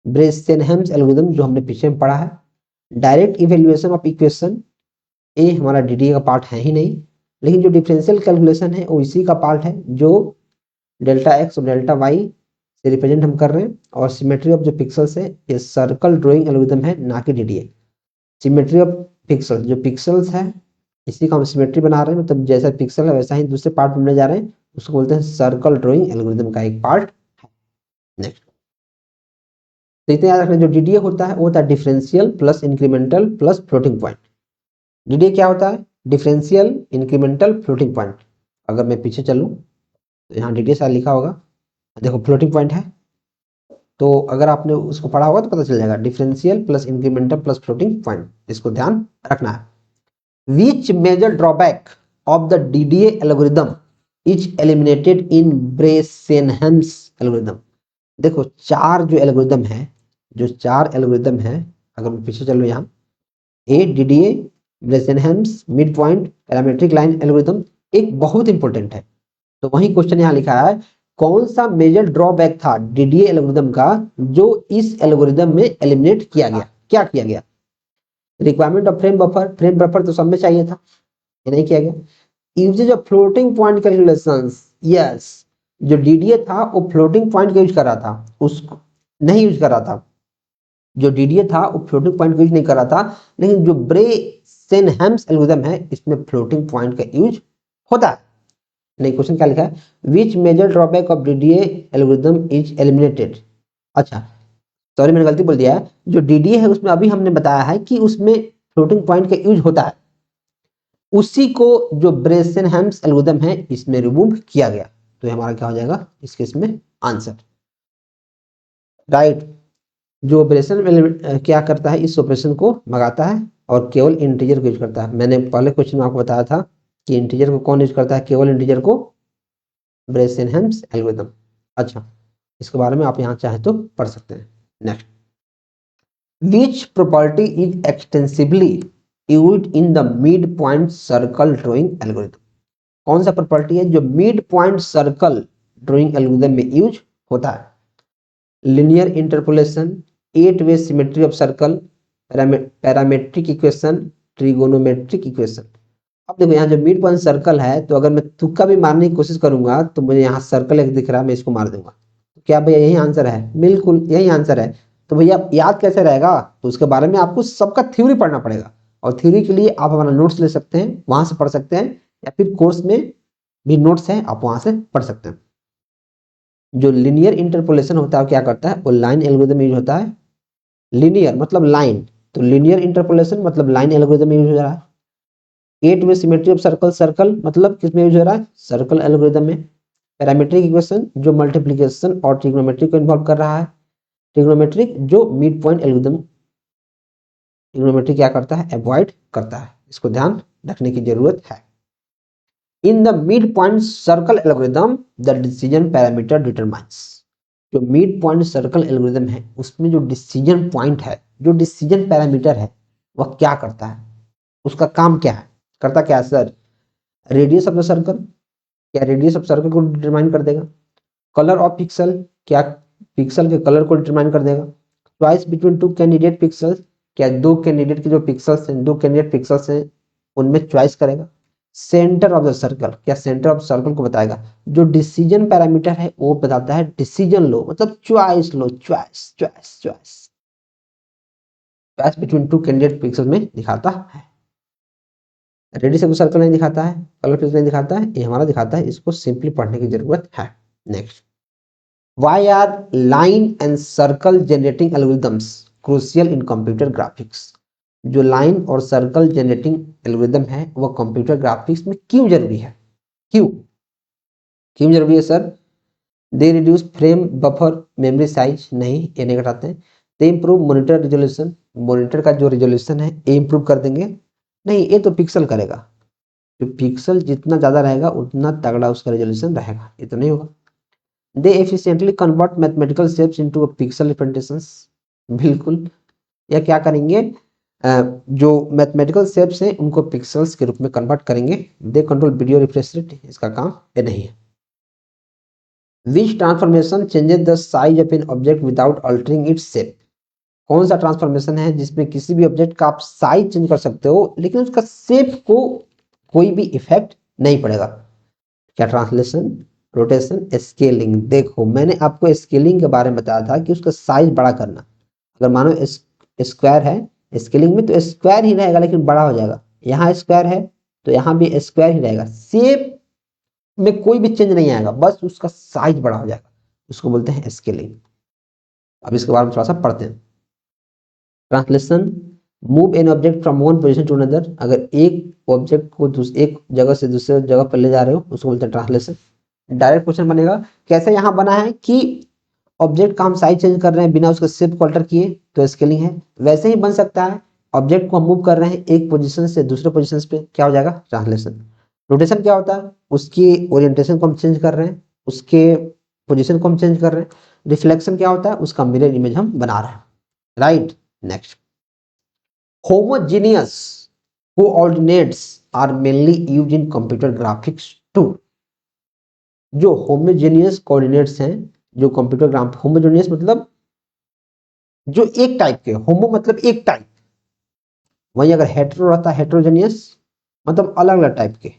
A: ब्रेसेनहेम्स एल्गोरिथम जो हमने पीछे में पढ़ा है। डायरेक्ट इवेल्युएशन ऑफ इक्वेशन, ए हमारा डीडीए का पार्ट है ही नहीं, लेकिन जो डिफरेंशियल कैलकुलेशन है वो इसी का पार्ट है, जो डेल्टा एक्स और डेल्टा वाई से रिप्रेजेंट हम कर रहे हैं। और सिमेट्री ऑफ जो पिक्सल्स है ये सर्कल ड्राइंग एल्गोरिथम है, ना कि डीडीए। सिमेट्री ऑफ पिक्सल, जो पिक्सल्स है इसी का हम सिमेट्री बना रहे हैं, मतलब जैसा पिक्सल है वैसा ही दूसरे पार्ट बनने जा रहे हैं, उसको बोलते हैं सर्कल ड्राइंग एल्गोरिथम का एक पार्ट है। नेक्स्ट, तो इतना याद रखना, जो डीडीए होता है वो होता है differential plus incremental plus floating point. DDA क्या होता है? Differential incremental floating point. अगर मैं पीछे चलूं तो यहाँ डीडीए सारा लिखा होगा, देखो फ्लोटिंग पॉइंट है, तो अगर आपने उसको पढ़ा होगा तो पता चल जाएगा, differential plus incremental plus floating point, इसको ध्यान रखना है। Which major drawback of the DDA algorithm is eliminated in Bresenham's algorithm? देखो, चार जो एल्गोरिदम है, अगर मैं पीछे चलो यहाँ, A DDA, Bresenham's, mid point, parametric line algorithm, एक बहुत इंपॉर्टेंट है। तो वही क्वेश्चन यहाँ लिखा है, कौन सा मेजर ड्रॉबैक था डीडीए एल्गोरिदम का जो इस एल्गोरिदम में एलिमिनेट किया गया? क्या किया गया? रिक्वायरमेंट ऑफ फ्रेम बफर तो सब में चाहिए था, ये नहीं किया गया। Uses of floating point calculations, yes, जो डीडीए था वो फ्लोटिंग पॉइंट का यूज कर रहा था, उसको नहीं यूज कर रहा था। जो डीडीए था वो फ्लोटिंग पॉइंट का यूज नहीं कर रहा था, लेकिन जो ब्रेसेनहेम्स एल्गोरिथम है इसमें फ्लोटिंग पॉइंट का यूज होता है। नहीं, क्वेश्चन क्या लिखा है? Which major drawback of DDA algorithm is eliminated. अच्छा, सॉरी मैंने गलती बोल दिया है, जो डीडीए है उसमें अभी हमने बताया है कि उसमें फ्लोटिंग पॉइंट का यूज होता है, उसी को जो ब्रेसेनहेम्स एल्गोरिथम है इसमें रिमूव किया गया। तो हमारा क्या हो जाएगा इस केस में? Answer right. जो ऑपरेशन क्या करता है, इस ऑपरेशन को भगाता है और केवल इंटीजर को यूज करता है। मैंने पहले क्वेश्चन में आपको बताया था कि इंटीजर को कौन यूज करता है? केवल इंटीजर को ब्रेसेनहेम्स एल्गोरिथम। अच्छा, इसके बारे में आप यहाँ चाहे तो पढ़ सकते हैं। Next, which property is extensively used in the midpoint circle drawing algorithm? कौन सा प्रॉपर्टी है जो mid point circle drawing algorithm में यूज होता है? Linear interpolation, 8 way symmetry of circle, parametric equation, trigonometric equation. अब देखो, यहाँ जो मिड पॉइंट सर्कल है, तो अगर मैं तुक्का भी मारने की कोशिश करूंगा तो मुझे यहाँ सर्कल एक दिख रहा है, मैं इसको मार दूंगा। क्या भैया यही आंसर है? बिल्कुल यही आंसर है। तो भैया याद कैसे रहेगा? तो उसके बारे में आपको सबका थ्योरी पढ़ना पड़ेगा, और थ्योरी के लिए आप हमारा नोट्स ले सकते हैं, वहां से पढ़ सकते हैं, या फिर कोर्स में भी नोट्स हैं, आप वहां से पढ़ सकते हैं। जो लिनियर इंटरपोलेशन होता है क्या करता है? वो लाइन एल्गोरिथम यूज होता है। लिनियर मतलब लाइन, तो लिनियर इंटरपोलेशन मतलब लाइन एल्गोरिथम यूज हो रहा है। 8 वे सिमेट्री ऑफ सर्कल मतलब किसमें यूज हो रहा है? सर्कल एल्गोरिथम में। पैरामीट्रिक इक्वेशन जो मल्टीप्लिकेशन और ट्रिग्नोमेट्री को इन्वॉल्व कर रहा है। ट्रिग्नोमेट्रिक जो मिड पॉइंट एल्गोरिथम, ट्रिग्नोमेट्री क्या करता है? अवॉइड करता है। इसको ध्यान रखने की जरूरत है। In the mid point circle algorithm the decision parameter determines. जो मिड पॉइंट सर्कल एल्गोरिथम है उसमें जो डिसीजन पॉइंट है, जो डिसीजन पैरामीटर है, वह क्या करता है? उसका काम क्या है? करता क्या है sir? Radius of the circle, क्या रेडियस ऑफ सर्कल को डिटरमाइन कर देगा। कलर ऑफ पिक्सल, क्या पिक्सल के कलर को डिटरमाइन कर देगा। Choice between two candidate pixels, क्या दो कैंडिडेट के जो पिक्सल्स हैं, दो कैंडिडेट पिक्सल्स हैं, उनमें चॉइस करेगा। सेंटर ऑफ द सर्कल, क्या सेंटर ऑफ सर्कल को बताएगा। जो डिसीजन पैरामीटर है वो बताता है डिसीजन लो, मतलब चॉइस लो, choice between two candidate pixel में दिखाता है। रेडियस ऑफ द सर्कल नहीं दिखाता है, कलर पिक्सल नहीं दिखाता है, ये हमारा दिखाता है। इसको सिंपली पढ़ने की जरूरत है। Next, Why are line and circle generating algorithms crucial in computer graphics. जो लाइन और सर्कल जनरेटिंग एल्गोरिदम है वह कंप्यूटर ग्राफिक्स में क्यों जरूरी है? क्यों क्यों जरूरी है sir? They reduce frame buffer memory size, नहीं ये नहीं घटाते हैं। दे इम्प्रूव मॉनिटर रिजोल्यूशन, मॉनिटर का जो रिजोल्यूशन है ये इम्प्रूव कर देंगे, नहीं ये तो पिक्सल करेगा। जो पिक्सल जितना ज़्यादा रहेगा उतना तगड़ा उसका रेजोल्यूशन रहेगा, ये तो नहीं होगा। They efficiently convert mathematical shapes into pixel representations, बिल्कुल। या क्या करेंगे, जो मैथमेटिकल शेप्स हैं उनको पिक्सल्स के रूप में कन्वर्ट करेंगे। They control video refresh rate, इसका काम ये नहीं है। Which transformation changes the size of an object without altering its shape? कौन सा ट्रांसफॉर्मेशन है जिसमें किसी भी ऑब्जेक्ट का आप साइज चेंज कर सकते हो लेकिन उसका शेप को कोई भी इफेक्ट नहीं पड़ेगा? क्या? Translation, rotation, scaling. देखो मैंने आपको स्केलिंग के बारे में बताया था कि उसका साइज बड़ा करना। अगर मानो स्क्वायर है, स्केलिंग में तो स्क्वायर ही रहेगा लेकिन बड़ा हो जाएगा। यहाँ स्क्वायर है तो यहाँ भी स्क्वायर ही रहेगा, शेप में कोई भी चेंज नहीं आएगा, बस उसका साइज बड़ा हो जाएगा, उसको बोलते हैं स्केलिंग। अब इसके बारे में थोड़ा सा पढ़ते हैं। Translation, move an object from one position to another. अगर एक ऑब्जेक्ट को एक जगह से दूसरे जगह पर ले जा रहे हो उसको बोलते हैं ट्रांसलेशन। डायरेक्ट क्वेश्चन बनेगा, कैसे यहाँ बना है कि ऑब्जेक्ट का हम साइज चेंज कर रहे हैं बिना उसके शेप को अल्टर किए, तो स्केलिंग है। वैसे ही बन सकता है, ऑब्जेक्ट को हम मूव कर रहे हैं एक पोजीशन से दूसरे पोजीशन पे, क्या हो जाएगा? ट्रांसलेशन। रोटेशन क्या होता है? उसकी ओरिएंटेशन को हम चेंज कर रहे हैं, उसके पोजीशन को हम चेंज कर रहे हैं। रिफ्लेक्शन क्या होता है? उसका मिरर इमेज हम बना रहे हैं, right. Next, homogeneous coordinates are mainly used in computer graphics to. जो होमोजेनियस कोऑर्डिनेट्स हैं, जो कंप्यूटर ग्राफ, होमोजेनियस मतलब जो एक टाइप के, होमो मतलब एक टाइप, वहीं अगर हेटेरो रहता है हेटेरोजेनियस मतलब अलग अलग टाइप के,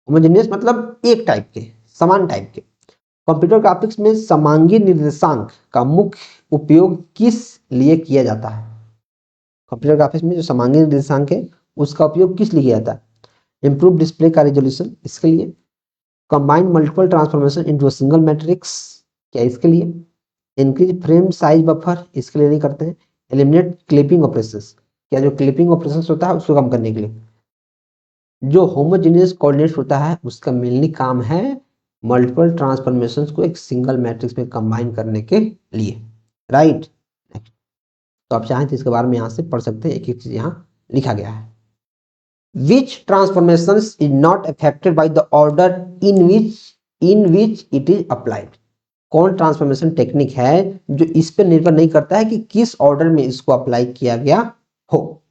A: होमोजेनियस मतलब एक टाइप के, समान टाइप के। कंप्यूटर ग्राफिक्स में समांगी निर्देशांक का मुख्य उपयोग किस लिए किया जाता है? कंप्यूटर ग्राफिक्स में जो समांगी निर्देशांक है उसका उपयोग किस लिए किया जाता है? इंप्रूव डिस्प्ले का रेजोल्यूशन, इसके लिए। Combine multiple transformation into a single matrix, क्या इसके लिए? इंक्रीज फ्रेम साइज बफर, इसके लिए नहीं करते हैं। एलिमिनेट क्लिपिंग ऑपरेशंस, क्या जो क्लिपिंग ऑपरेशंस होता है उसको कम करने के लिए। जो होमोजेनियस कोऑर्डिनेट्स होता है उसका मेनली काम है मल्टीपल ट्रांसफॉर्मेशंस को एक सिंगल मैट्रिक्स में कंबाइन करने के लिए, राइट। तो आप चाहें तो इसके बारे में यहाँ से पढ़ सकते हैं, एक एक चीज यहाँ लिखा गया है। Which transformations is not affected by the order in which it is applied? कौन ट्रांसफॉर्मेशन टेक्निक है जो इस पर निर्भर नहीं करता है कि किस ऑर्डर में इसको अप्लाई किया गया हो?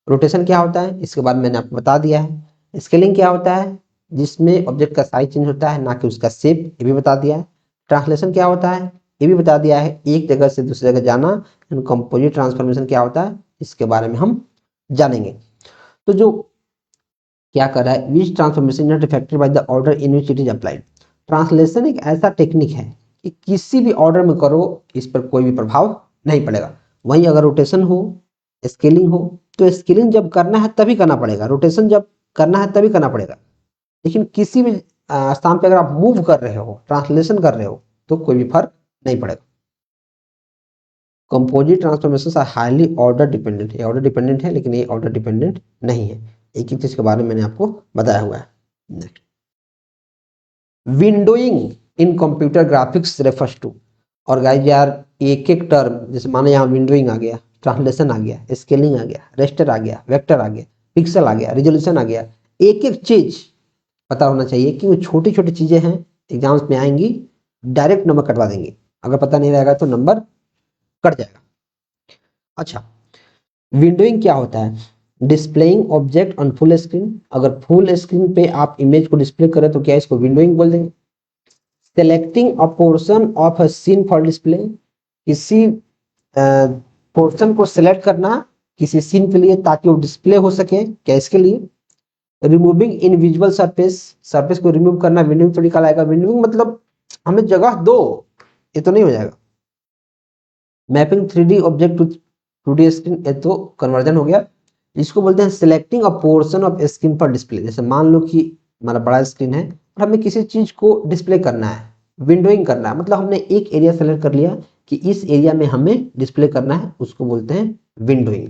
A: रोटेशन क्या होता है? इसके बाद मैंने आपको बता दिया है। स्केलिंग क्या होता है? जिसमें ऑब्जेक्ट का साइज चेंज होता है ना कि उसका शेप, ये भी बता दिया है। ट्रांसलेशन क्या होता है? ये भी बता दिया है, एक जगह से दूसरी जगह जाना। कंपोजिट ट्रांसफॉर्मेशन क्या होता है? इसके बारे में हम जानेंगे। तो जो क्या कर रहा है, which transformation not affected by the order in which it is applied. Translation एक ऐसा टेक्निक है कि किसी भी ऑर्डर में करो इस पर कोई भी प्रभाव नहीं पड़ेगा। वहीं अगर रोटेशन हो, स्केलिंग हो, तो स्केलिंग जब करना है तभी करना पड़ेगा, रोटेशन जब करना है तभी करना पड़ेगा। लेकिन किसी भी स्थान पर अगर आप मूव कर रहे हो, ट्रांसलेशन कर रहे हो, तो कोई भी फर्क नहीं पड़ेगा। Composite transformation are highly order dependent, ये ऑर्डर डिपेंडेंट है लेकिन ये ऑर्डर डिपेंडेंट नहीं है। एक एक चीज के बारे में मैंने आपको बताया हुआ है। Next, windowing in computer graphics refers to. और गाइस यार एक एक टर्म, जैसे मानो यहाँ विंडोइंग आ गया, ट्रांसलेशन आ गया, स्केलिंग आ गया, रेस्टर आ गया, वेक्टर आ गया, पिक्सल आ गया, रिजोल्यूशन आ गया, एक एक चीज पता होना चाहिए कि वो छोटी छोटी चीजें हैं, एग्जाम्स में आएंगी, डायरेक्ट नंबर कटवा देंगे। अगर पता नहीं रहेगा तो नंबर कट जाएगा। अच्छा, विंडोइंग क्या होता है? Displaying object on full screen. अगर फुल स्क्रीन पे आप इमेज को डिस्प्ले करें तो क्या इसको विंडोइंग बोल देंगे। Selecting a portion of a scene for display, किसी पोर्शन को सिलेक्ट करना किसी सीन के लिए ताकि वो डिस्प्ले हो सके, क्या इसके लिए। रिमूविंग इनविजिबल सरफेस, सरफेस को रिमूव करना विंडोइंग थोड़ी कहलाएगा। विंडोइंग मतलब हमें जगह दो, ये तो नहीं हो जाएगा। Mapping 3D object to 2D screen, ये तो कन्वर्जन हो गया। इसको बोलते हैं selecting a portion of screen पर डिस्प्ले। जैसे मान लो कि हमारा बड़ा स्क्रीन है और हमें किसी चीज को डिस्प्ले करना है, विंडोइंग करना है, मतलब हमने एक एरिया सेलेक्ट कर लिया, कि इस एरिया में हमें डिस्प्ले करना है, उसको बोलते हैं विंडोइंग।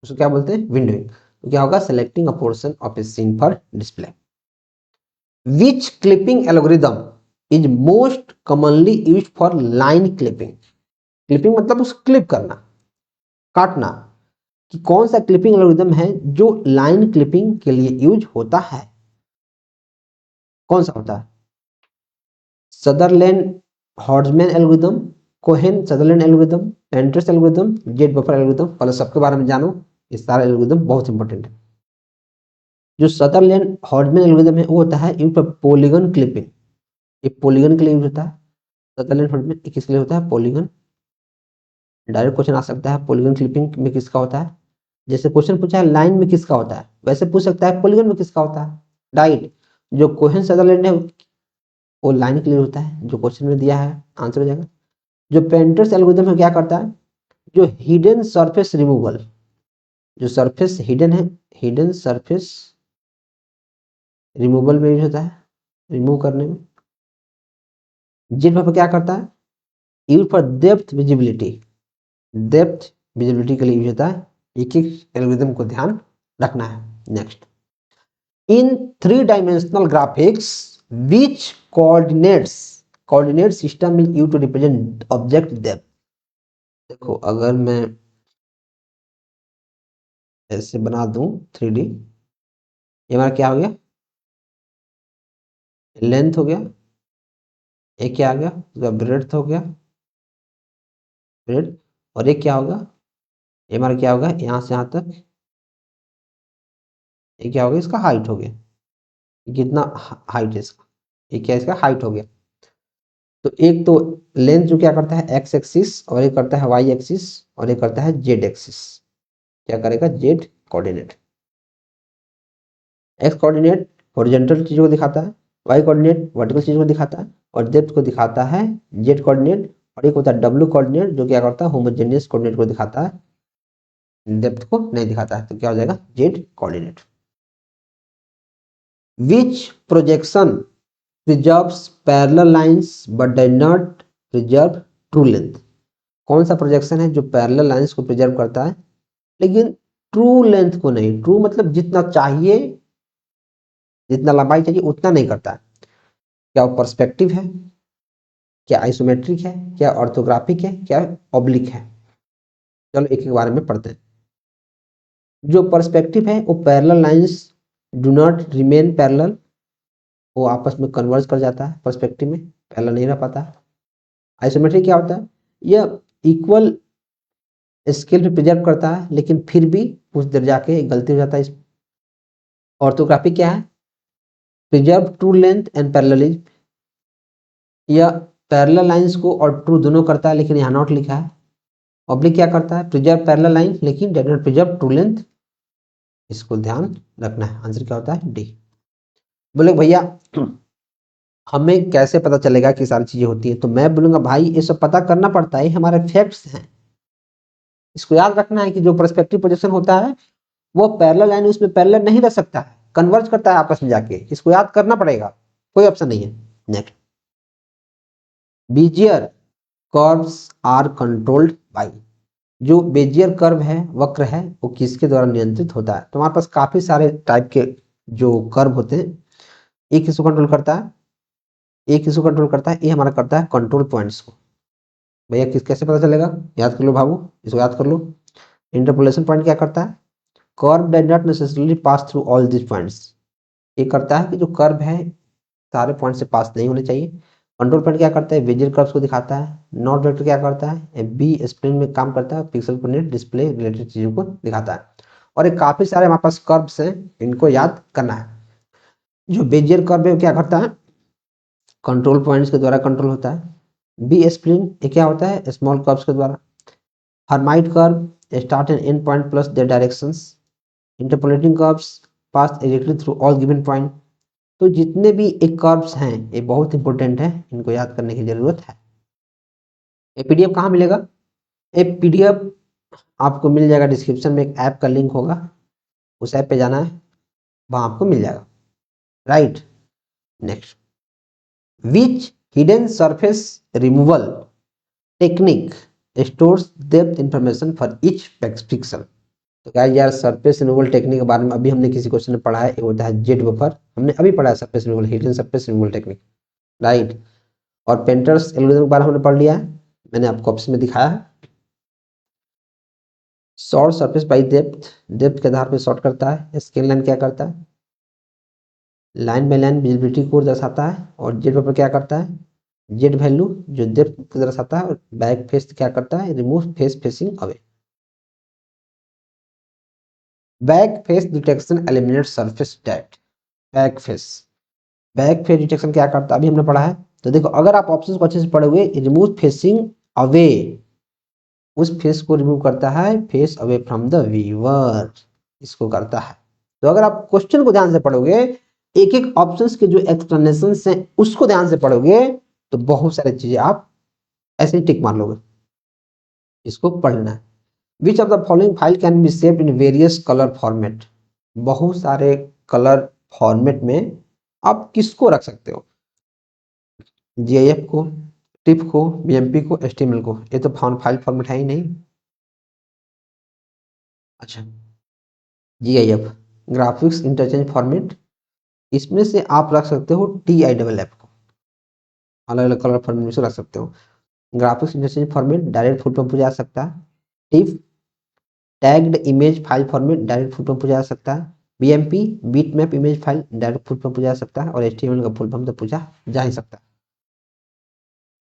A: उसको क्या बोलते हैं? विंडोइंग। तो क्या होगा? Selecting a portion of a scene for display. Which clipping algorithm is most commonly used for line clipping? Clipping मतलब उस क्लिप करना, काटना, कि कौन सा क्लिपिंग एल्गोरिदम है जो लाइन क्लिपिंग के लिए यूज होता है? कौन सा होता है? सदरलैंड हॉर्जमैन algorithm, Cohen Sutherland algorithm, painter's algorithm, z buffer algorithm. पहले सबके बारे में जानो, ये सारा एल्गोरिदम बहुत इंपॉर्टेंट है। जो सदरलैंड हॉर्जमैन एल्गोरिदम है वो होता है यूज फॉर पॉलीगन क्लिपिंग, ये पॉलीगन के लिए यूज होता है। सदरलैंड हॉर्जमैन किसके लिए होता है? पॉलीगन। डायरेक्ट क्वेश्चन आ सकता है पॉलीगन क्लिपिंग में किसका होता है, जैसे क्वेश्चन पूछा है लाइन में किसका होता है, वैसे पूछ सकता है पॉलीगन में किसका होता है। राइट। जो कोहेन सदरलैंड है वो लाइन के लिए होता है, जो क्वेश्चन में दिया है आंसर हो जाएगा। जो पेंटर्स एल्गोरिथम है क्या करता है? जो हिडन सरफेस रिमूवल, जो सरफेस हिडन है, हिडन सरफेस रिमूवल में यूज होता है, रिमूव करने में। जेट पर क्या करता है? Use for depth visibility, depth visibility के लिए यूज होता है। एक एक एल्गोरिथम को ध्यान रखना है। Next, in 3 dimensional graphics which coordinate system is used to represent object depth? देखो अगर मैं ऐसे बना दूं 3D, ये हमारा क्या हो गया? लेंथ हो गया। एक क्या आ गया? उसका ब्रेड्थ हो गया, ब्रेड। और एक क्या होगा? ये हमारा क्या होगा? यहाँ से यहाँ तक। ये क्या हो गया? इसका हाइट हो गया। कितना हाइट है इसका? ये क्या इसका हाइट हो गया। तो एक तो लेंथ जो क्या करता है एक्स एक्सिस, और एक करता है वाई एक्सिस, और एक करता है जेड एक्सिस। क्या करेगा? Z coordinate. X coordinate horizontal चीजों को दिखाता है, वाई कोऑर्डिनेट वर्टिकल चीजों को दिखाता है, और डेप्थ को दिखाता है जेड कोऑर्डिनेट। और एक होता है डब्ल्यू कोऑर्डिनेट जो क्या करता है? होमोजेनियस कोऑर्डिनेट को दिखाता है, डेप्थ को नहीं दिखाता है। तो क्या हो जाएगा? Z coordinate. Which projection preserves parallel lines but does not preserve true length? कौन सा प्रोजेक्शन है जो पैरेलल लाइंस को प्रिजर्व करता है लेकिन ट्रू लेंथ को नहीं? ट्रू मतलब जितना चाहिए, जितना लंबाई चाहिए उतना नहीं करता है। क्या वो पर्सपेक्टिव है, क्या आइसोमेट्रिक है, क्या ऑर्थोग्राफिक है, क्या ऑब्लिक है? चलो एक एक बारे में पढ़ते हैं। जो पर्सपेक्टिव है वो parallel lines do not remain parallel, वो आपस में कन्वर्ज कर जाता है पर्सपेक्टिव में, पैरेलल नहीं रह पाता। आइसोमेट्रिक क्या होता है? यह इक्वल स्केल पे प्रिजर्व करता है लेकिन फिर भी कुछ देर जाके गलती हो जाता है। ऑर्थोग्राफिक क्या है? Preserve true length and parallelism, यह पैरेलल लाइंस को और ट्रू दोनों करता है लेकिन यहाँ नॉट लिखा है। ऑब्लिक क्या करता है? प्रिजर्व पैरेलल लाइन लेकिन does not preserve true length. इसको ध्यान रखना है। आंसर क्या होता है? डी। बोले भैया हमें कैसे पता चलेगा कि सारी चीजें होती है? तो मैं बोलूंगा भाई ये सब पता करना पड़ता है, हमारे फैक्ट्स हैं। इसको याद रखना है कि जो पर्सपेक्टिव प्रोजेक्शन होता है वो पैरेलल लाइन उसमें पैरेलल नहीं रह सकता है, कन्वर्ज करता है आपस में जाके। इसको याद करना पड़ेगा, कोई ऑप्शन नहीं है। Next, bezier curves are controlled by, जो बेजियर कर्व है, वक्र है, वो किसके द्वारा नियंत्रित होता है? तो हमारे पास काफी सारे टाइप के जो कर्व होते हैं। एक किसको कंट्रोल करता है? एक किसको कंट्रोल करता है? ये हमारा करता है कंट्रोल पॉइंट्स को। भैया किस कैसे पता चलेगा? याद कर लो बाबू, इसको याद कर लो। इंटरपोलेशन पॉइंट क्या करता है? Curve does not necessarily pass through all this points, ये करता है कि जो कर्व है सारे पॉइंट से पास नहीं होने चाहिए। कंट्रोल पॉइंट क्या करता है? बेजियर कर्व्स को दिखाता है। नॉट वेक्टर क्या करता है? बी स्प्लिन में काम करता है, पिक्सल कोऑर्डिनेट डिस्प्ले रिलेटेड चीजों को दिखाता है। और एक काफी सारे हमारे पास कर्व्स हैं, इनको याद करना है। जो बेजियर कर्व है वो क्या करता है? कंट्रोल पॉइंट्स के द्वारा कंट्रोल होता है। बी स्प्लिन ये क्या होता है? स्मॉल कर्व्स के द्वारा। Hermite curve start and end point plus their directions. Interpolating curves pass directly through all given point. तो जितने भी एक कर्व्स हैं ये बहुत इंपॉर्टेंट है, इनको याद करने की जरूरत है। ये पीडीएफ कहाँ मिलेगा? ये पीडीएफ आपको मिल जाएगा डिस्क्रिप्शन में, एक ऐप का लिंक होगा, उस ऐप पे जाना है, वहां आपको मिल जाएगा। Right. Next, which hidden surface removal technique stores depth information for each pixel. तो गाइस यार सरफेस रिमूवल टेक्निक के बारे में अभी हमने किसी क्वेश्चन में पढ़ा है, एक होता है जेट बफर, हमने अभी पढ़ा है surface removal, hidden surface removal technique, right. और पेंटर्स एल्गोरिथम के बारे में हमने पढ़ लिया है, मैंने आपको ऑप्शन में दिखाया है। Short surface by depth, depth के आधार पर शॉर्ट करता है। स्केल लाइन क्या करता है, लाइन बाई लाइन विजिबिलिटी को दर्शाता है। और जेड बफर क्या करता है, जेड वैल्यू जो डेप्थ को दर्शाता है। और बैक फेस क्या करता है, remove face facing away. Back face detection eliminate surface depth. Back face, back face detection क्या करता है अभी हमने पढ़ा है। तो देखो अगर आप ऑप्शन को अच्छे से पढ़ोगे, रिमूव फेसिंग अवे, उस फेस को रिमूव करता है, face away from the viewer, इसको करता है। तो अगर आप क्वेश्चन को ध्यान से पढ़ोगे, एक एक ऑप्शंस के जो एक्सप्लेनेशन हैं उसको ध्यान से पढ़ोगे, तो बहुत सारी चीजें आप ऐसे ही टिक मार लोगे। इसको पढ़ना है। विच of the following file can be saved in various colour format. बहुत सारे कलर फॉर्मेट में आप किसको रख सकते हो, जीआईएफ को, टिफ को, बीएमपी को, एचटीएमएल को। ये तो फाइल फॉर्मेट है ही नहीं। अच्छा, जीआईएफ ग्राफिक्स इंटरचेंज फॉर्मेट, इसमें से आप रख सकते हो TIFF को, अलग अलग कलर फॉर्मेट में से रख सकते हो। Graphics interchange format direct full form पूछा जा सकता है। TIFF tagged image file format direct full form पूछा जा सकता है। BMP bit map image file direct full form पूछा जा सकता है। और एचटीएमएल का फुल फॉर्म तो पूछा जा ही सकता है।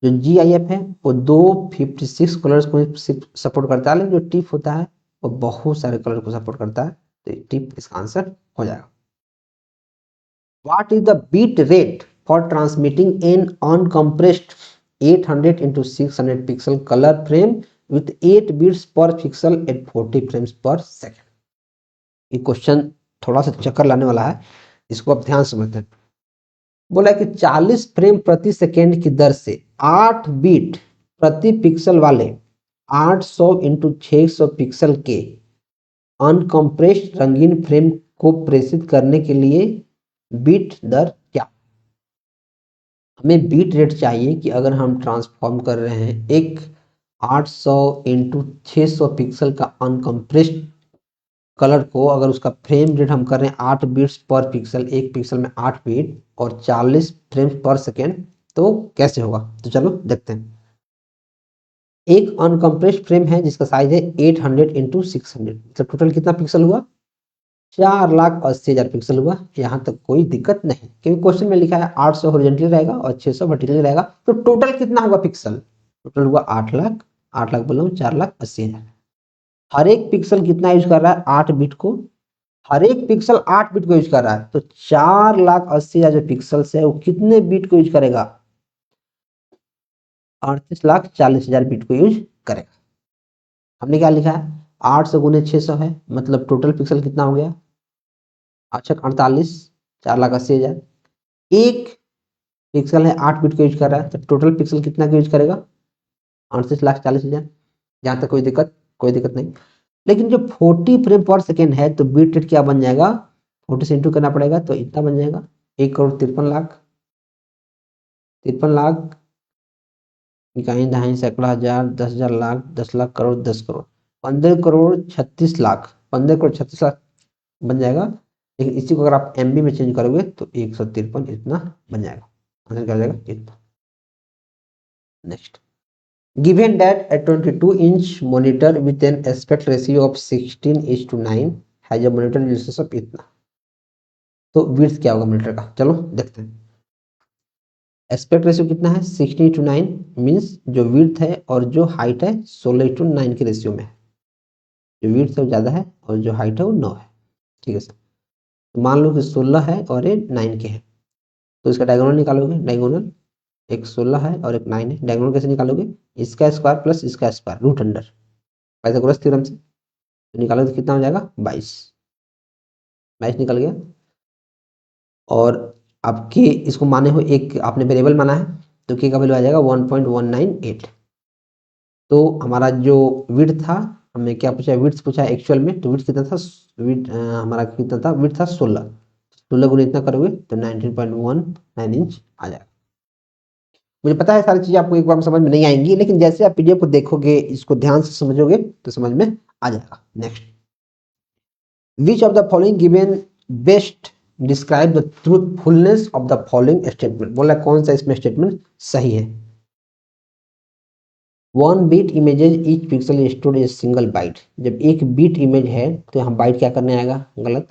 A: जो जीआईएफ है वो 256 कलर्स को सपोर्ट करता है, लेकिन जो टिप होता है वो बहुत सारे कलर को सपोर्ट करता है। तो टिप इसका आंसर हो जाएगा। What is the bit rate for transmitting an uncompressed 800 into 600 pixel colour frame with 8 bits per pixel at 40 frames per second. ये क्वेश्चन थोड़ा सा चक्कर लाने वाला है, इसको आप ध्यान समझते हैं। बोला कि 40 फ्रेम प्रति सेकेंड की दर से 8 बीट प्रति पिक्सल वाले 800 इंटू 600 पिक्सल के अनकम्प्रेस्ड रंगीन फ्रेम को प्रेषित करने के लिए बीट दर क्या। हमें बीट रेट चाहिए कि अगर हम ट्रांसफॉर्म कर रहे हैं एक 800 इंटू 600 पिक्सल का अनकम्प्रेस्ड कलर को, अगर उसका फ्रेम रेट हम कर रहे हैं 8 बीट्स पर पिक्सल, एक पिक्सल में 8 बीट और 40 फ्रेम पर सेकेंड, तो कैसे होगा। तो चलो देखते हैं। एक अनकम्प्रेस्ड फ्रेम है जिसका साइज है 800 इंटू 600, मतलब टोटल कितना पिक्सल हुआ, 4,80,000 पिक्सल हुआ। यहाँ तक कोई दिक्कत नहीं, क्योंकि क्वेश्चन में लिखा है 800 हॉरिजॉन्टली रहेगा और 600 वर्टिकली रहेगा। तो टोटल कितना हुआ पिक्सल, टोटल हुआ 8 लाख। 8 लाख बोला हूँ, 4,80,000। हर एक पिक्सल कितना यूज कर रहा है, 8 बिट को। हर एक पिक्सल 8 बिट को यूज कर रहा है, तो 4,80,000 जो पिक्सल्स है वो कितने बिट को यूज करेगा, 38,40,000 बिट को यूज करेगा। हमने क्या लिखा है, 800 गुने 600 है, मतलब टोटल पिक्सल कितना हो गया, अच्छा 48, 4,80,000। एक पिक्सल है 8 बिट को यूज कर रहा है, तो टोटल पिक्सल कितना का यूज करेगा, 38,40,000। जहां तक कोई दिक्कत नहीं। लेकिन जो 40 फ्रेम पर सेकेंड है, तो बीट रेट क्या बन जाएगा, 40 से इंटू करना पड़ेगा, तो इतना बन जाएगा 1,53,00,000। 53,00,000 इकाई दहाई सैकड़ा हजार 10,000 लाख 10 लाख करोड़ 10 करोड़ 15 करोड़ 36 लाख 15 करोड़ 36 लाख बन जाएगा। लेकिन इसी को अगर आप MB में चेंज करोगे तो 153 इतना बन जाएगा, आंसर क्या हो जाएगा इतना। Next, given that a 22-inch monitor with an aspect ratio of 16:9 has a monitor resolution of इतना, तो विड्थ क्या होगा मॉनिटर का, चलो देखते हैं। एस्पेक्ट रेशियो कितना है, 16:9, मीन्स जो विड्थ है और जो हाइट है 16:9 के रेशियो में है। जो विड्थ है वो ज़्यादा है और जो हाइट है वो 9 है। ठीक है सर, तो मान लो कि 16 है और ये 9 के है, तो इसका डायगोनल निकालोगे। डायगोनल एक 16 है और एक 9 है, डायगोनल कैसे निकालोगे, इसका स्क्वायर प्लस इसका square root under Pythagoras theorem से, तो निकालोगे तो कितना हो जाएगा 22। 22 निकल गया। और आपके इसको माने हो एक आपने वेरिएबल माना है, तो के का वैल्यू आ जाएगा 1.198। तो हमारा जो विड्थ था, हमने क्या पूछा, विड्थ पूछा एक्चुअल में, तो विड्थ कितना था, हमारा कितना था, विड्थ था 16। 16 गुना इतना करोगे तो 19.19 इंच आ जाएगा। मुझे पता है सारी चीजें आपको एक बार में समझ में नहीं आएंगी, लेकिन जैसे आप पीडीएफ को देखोगे, इसको ध्यान से समझोगे तो समझ में आ जाएगा। Next, which of the following given best describe the truthfulness of the following statement, बोला कौन सा इसमें स्टेटमेंट सही है। 1 bit images each pixel store a single byte, जब एक बीट इमेज है तो यहाँ बाइट क्या करने आएगा, गलत।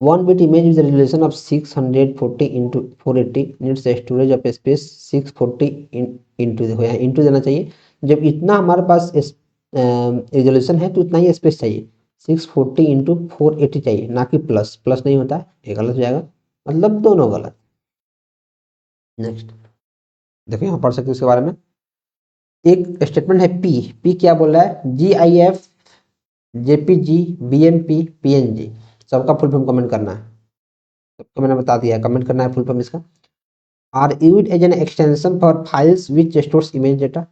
A: 1 bit image with a resolution of 640 into 480 needs a storage of space 640 into, देखो यहाँ इंटू देना चाहिए, जब इतना हमारे पास रेजोल्यूशन है तो इतना ही स्पेस चाहिए, 640 इंटू 480 चाहिए, ना कि प्लस, प्लस नहीं होता है, ये गलत हो जाएगा, मतलब दोनों गलत। नेक्स्ट देखो यहाँ पढ़ सकते हो इसके बारे में। एक स्टेटमेंट है पी, पी क्या बोल रहा है, GIF, JPG, BMP, PNG, सबका फुल फॉर्म कमेंट करना है, सबको मैंने बता दिया है, कमेंट करना है फुल फॉर्म इसका। Are used as an extension for files which stores image data,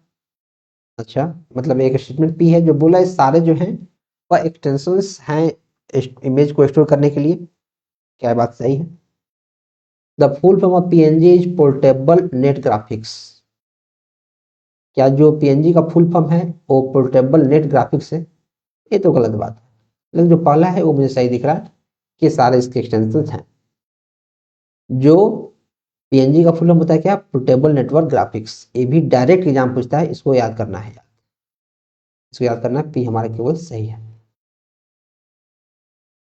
A: अच्छा मतलब एक स्टेटमेंट पी है जो बोला है सारे जो हैं वह एक्सटेंशंस हैं इमेज को स्टोर करने के लिए, क्या बात सही है। The full form of PNG is portable net graphics, क्या जो PNG का फुल फॉर्म है वो पोर्टेबल नेट ग्राफिक्स है, ये तो गलत बात है, लेकिन जो पहला है वो मुझे सही दिख रहा है कि सारे इसके एक्सटेंशंस हैं। जो PNG का फुल फॉर्म होता है क्या, पोर्टेबल नेटवर्क ग्राफिक्स, ये भी डायरेक्ट एग्जाम पूछता है, इसको याद करना है, इसको याद करना है, पी हमारा केवल सही है।